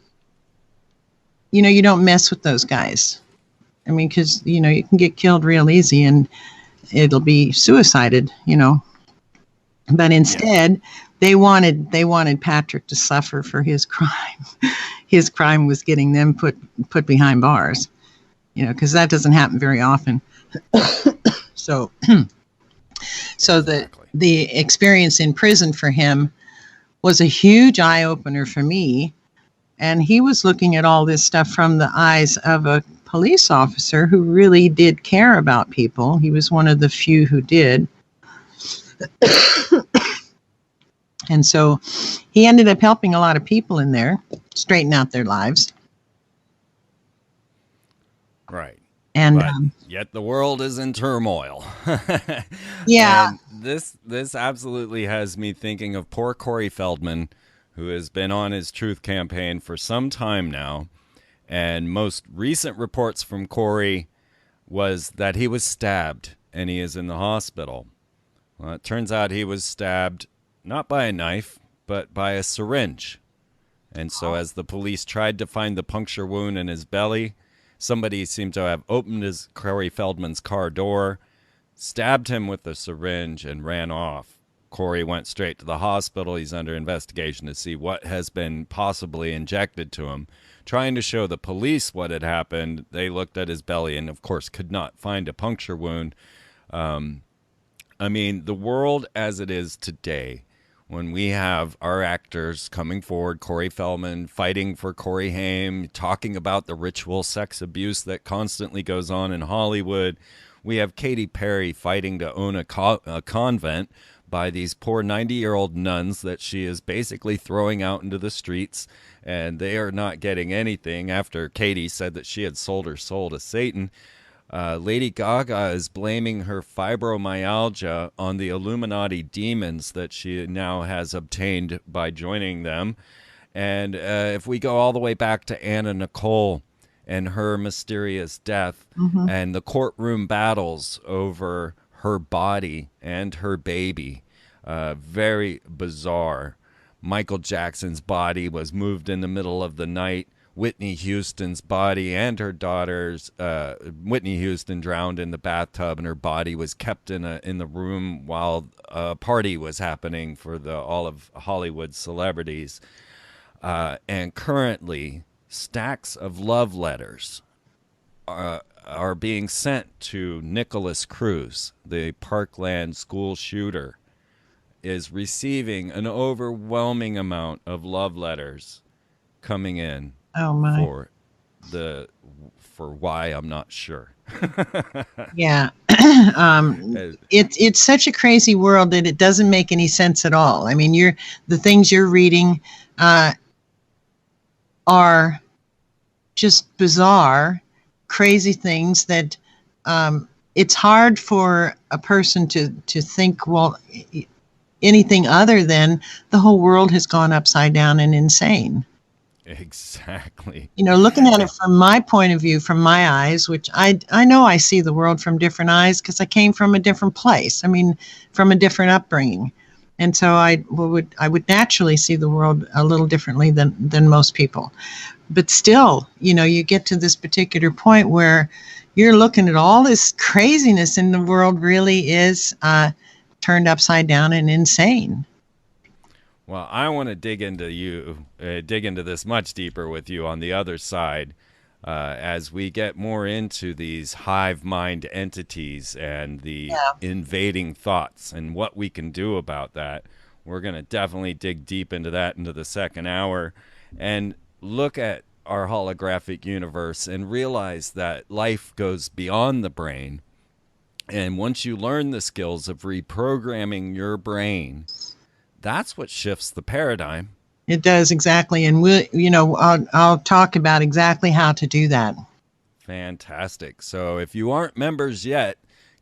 you don't mess with those guys. I mean, because, you can get killed real easy, and it'll be suicided, But instead, they wanted Patrick to suffer for his crime. His crime was getting them put behind bars, because that doesn't happen very often. So the experience in prison for him was a huge eye opener for me, and he was looking at all this stuff from the eyes of a police officer who really did care about people. He was one of the few who did. And so he ended up helping a lot of people in there straighten out their lives. Right. And but yet the world is in turmoil. yeah. And this absolutely has me thinking of poor Corey Feldman, who has been on his truth campaign for some time now. And most recent reports from Corey was that he was stabbed and he is in the hospital. Well, it turns out he was stabbed not by a knife, but by a syringe. And so as the police tried to find the puncture wound in his belly, somebody seemed to have opened Corey Feldman's car door, stabbed him with the syringe, and ran off. Corey went straight to the hospital. He's under investigation to see what has been possibly injected to him. Trying to show the police what had happened, they looked at his belly and, of course, could not find a puncture wound. I mean, the world as it is today, when we have our actors coming forward, Corey Feldman fighting for Corey Haim, talking about the ritual sex abuse that constantly goes on in Hollywood. We have Katy Perry fighting to own a convent by these poor 90-year-old nuns that she is basically throwing out into the streets, and they are not getting anything after Katy said that she had sold her soul to Satan. Lady Gaga is blaming her fibromyalgia on the Illuminati demons that she now has obtained by joining them. And if we go all the way back to Anna Nicole and her mysterious death and the courtroom battles over her body and her baby, very bizarre. Michael Jackson's body was moved in the middle of the night. Whitney Houston's body and her daughter's, Whitney Houston drowned in the bathtub, and her body was kept in the room while a party was happening for all of Hollywood celebrities. And currently, stacks of love letters are being sent to Nicholas Cruz, the Parkland school shooter, is receiving an overwhelming amount of love letters coming in. Oh my. For why, I'm not sure. Yeah. It's such a crazy world that it doesn't make any sense at all. I mean, the things you're reading are just bizarre, crazy things that it's hard for a person to think, well, anything other than the whole world has gone upside down and insane. Exactly. You know, looking at it from my point of view, from my eyes, which I know I see the world from different eyes because I came from a different place. I mean, from a different upbringing. And so I would naturally see the world a little differently than most people. But still, you know, you get to this particular point where you're looking at all this craziness and the world really is turned upside down and insane. Well, I want to dig into this much deeper with you on the other side as we get more into these hive mind entities and the invading thoughts and what we can do about that. We're going to definitely dig deep into that into the second hour and look at our holographic universe and realize that life goes beyond the brain. And once you learn the skills of reprogramming your brain, that's what shifts the paradigm. It does, exactly. And I'll talk about exactly how to do that. Fantastic. So if you aren't members yet,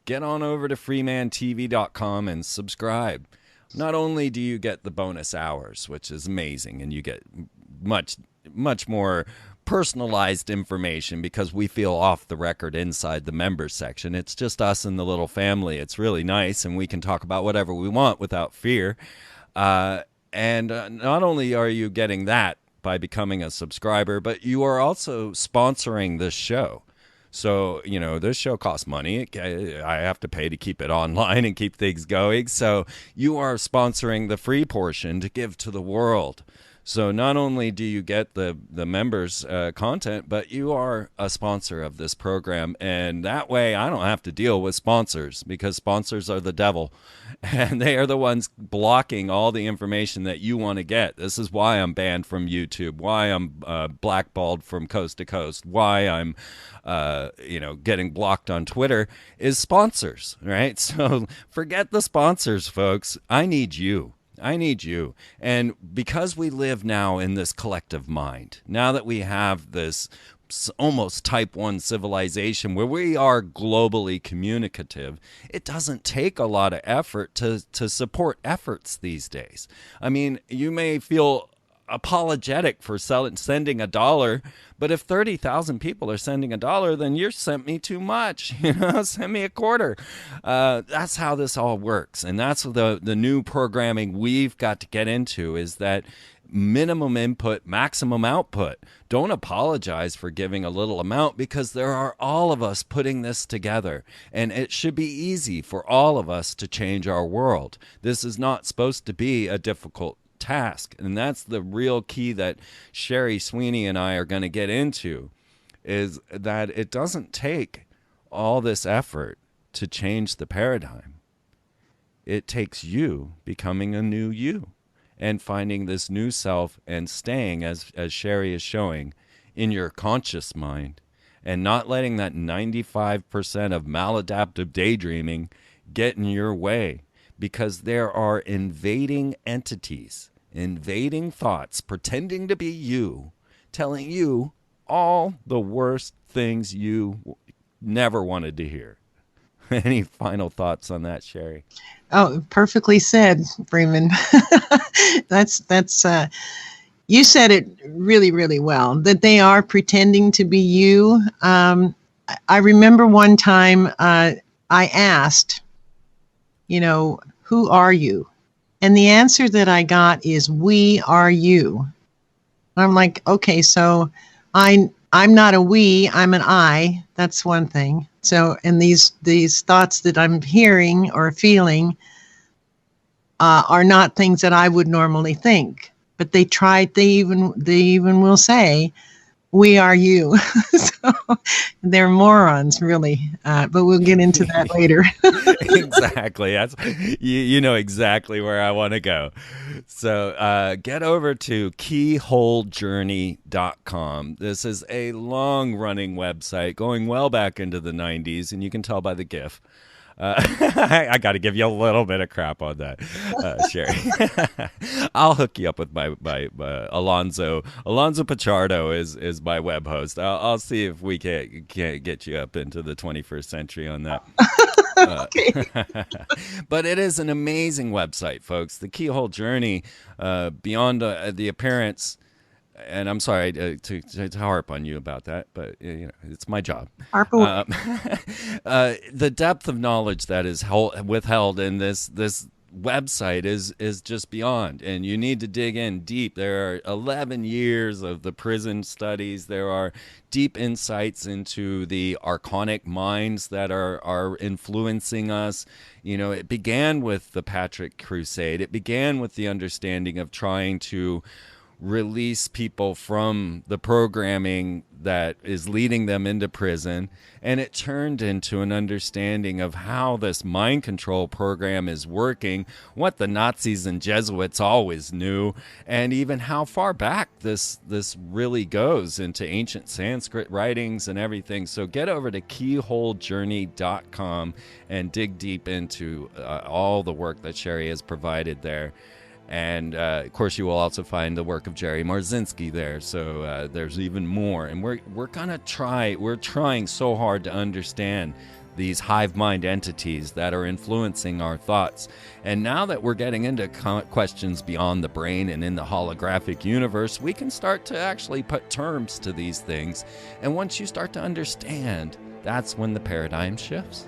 get on over to freemantv.com and subscribe. Not only do you get the bonus hours, which is amazing, and you get much, much more personalized information because we feel off the record inside the members section. It's just us and the little family. It's really nice, and we can talk about whatever we want without fear. And not only are you getting that by becoming a subscriber, but you are also sponsoring this show. So, you know, this show costs money. I have to pay to keep it online and keep things going. So you are sponsoring the free portion to give to the world. So not only do you get the members' content, but you are a sponsor of this program. And that way I don't have to deal with sponsors, because sponsors are the devil. And they are the ones blocking all the information that you want to get. This is why I'm banned from YouTube, why I'm blackballed from coast to coast, why I'm getting blocked on Twitter, is sponsors, right? So forget the sponsors, folks. I need you. I need you. And because we live now in this collective mind, now that we have this almost type 1 civilization where we are globally communicative, it doesn't take a lot of effort to support efforts these days. I mean, you may feel apologetic for sending $1, but if 30,000 people are sending $1, then you sent me too much. Send me a quarter. That's how this all works, and that's the new programming we've got to get into, is that minimum input, maximum output. Don't apologize for giving a little amount, because there are all of us putting this together, and it should be easy for all of us to change our world. This is not supposed to be a difficult task, and that's the real key that Sherry Sweeney and I are going to get into, is that it doesn't take all this effort to change the paradigm. It takes you becoming a new you and finding this new self and staying, as Sherry is showing, in your conscious mind, and not letting that 95% of maladaptive daydreaming get in your way, because there are invading entities, invading thoughts, pretending to be you, telling you all the worst things you never wanted to hear. Any final thoughts on that, Sherry? Oh, perfectly said, Freeman. That's you said it really, really well, that they are pretending to be you. I remember one time I asked, who are you? And the answer that I got is, we are you. I'm like, okay, so I'm not a we, I'm an I. That's one thing. So, and these thoughts that I'm hearing or feeling are not things that I would normally think. But they even will say, we are you. So they're morons, really. But we'll get into that later. Exactly. That's you know exactly where I want to go. So get over to keyholejourney.com. This is a long-running website going well back into the 90s, and you can tell by the GIF. I got to give you a little bit of crap on that, Sherry. I'll hook you up with my Alonzo. Alonzo Pichardo is my web host. I'll see if we can't get you up into the 21st century on that. But it is an amazing website, folks. The Keyhole Journey, beyond the appearance. And I'm sorry to harp on you about that, but it's my job. The depth of knowledge that is withheld in this website is just beyond, and you need to dig in deep. There are 11 years of the prison studies. There are deep insights into the archonic minds that are influencing us. It began with the Patrick Crusade. It began with the understanding of trying to release people from the programming that is leading them into prison, and it turned into an understanding of how this mind control program is working, what the Nazis and Jesuits always knew, and even how far back this really goes into ancient Sanskrit writings and everything. So get over to keyholejourney.com and dig deep into all the work that Sherry has provided there. And, of course, you will also find the work of Jerry Marzinski there. So there's even more. And we're trying so hard to understand these hive mind entities that are influencing our thoughts. And now that we're getting into questions beyond the brain and in the holographic universe, we can start to actually put terms to these things. And once you start to understand, that's when the paradigm shifts.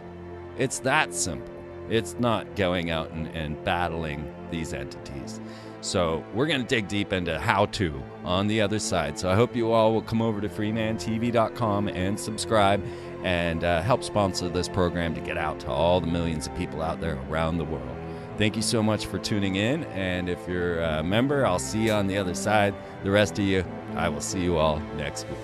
It's that simple. It's not going out and battling these entities. So we're going to dig deep into how-to on the other side. So I hope you all will come over to freemantv.com and subscribe and help sponsor this program to get out to all the millions of people out there around the world. Thank you so much for tuning in. And if you're a member, I'll see you on the other side. The rest of you, I will see you all next week.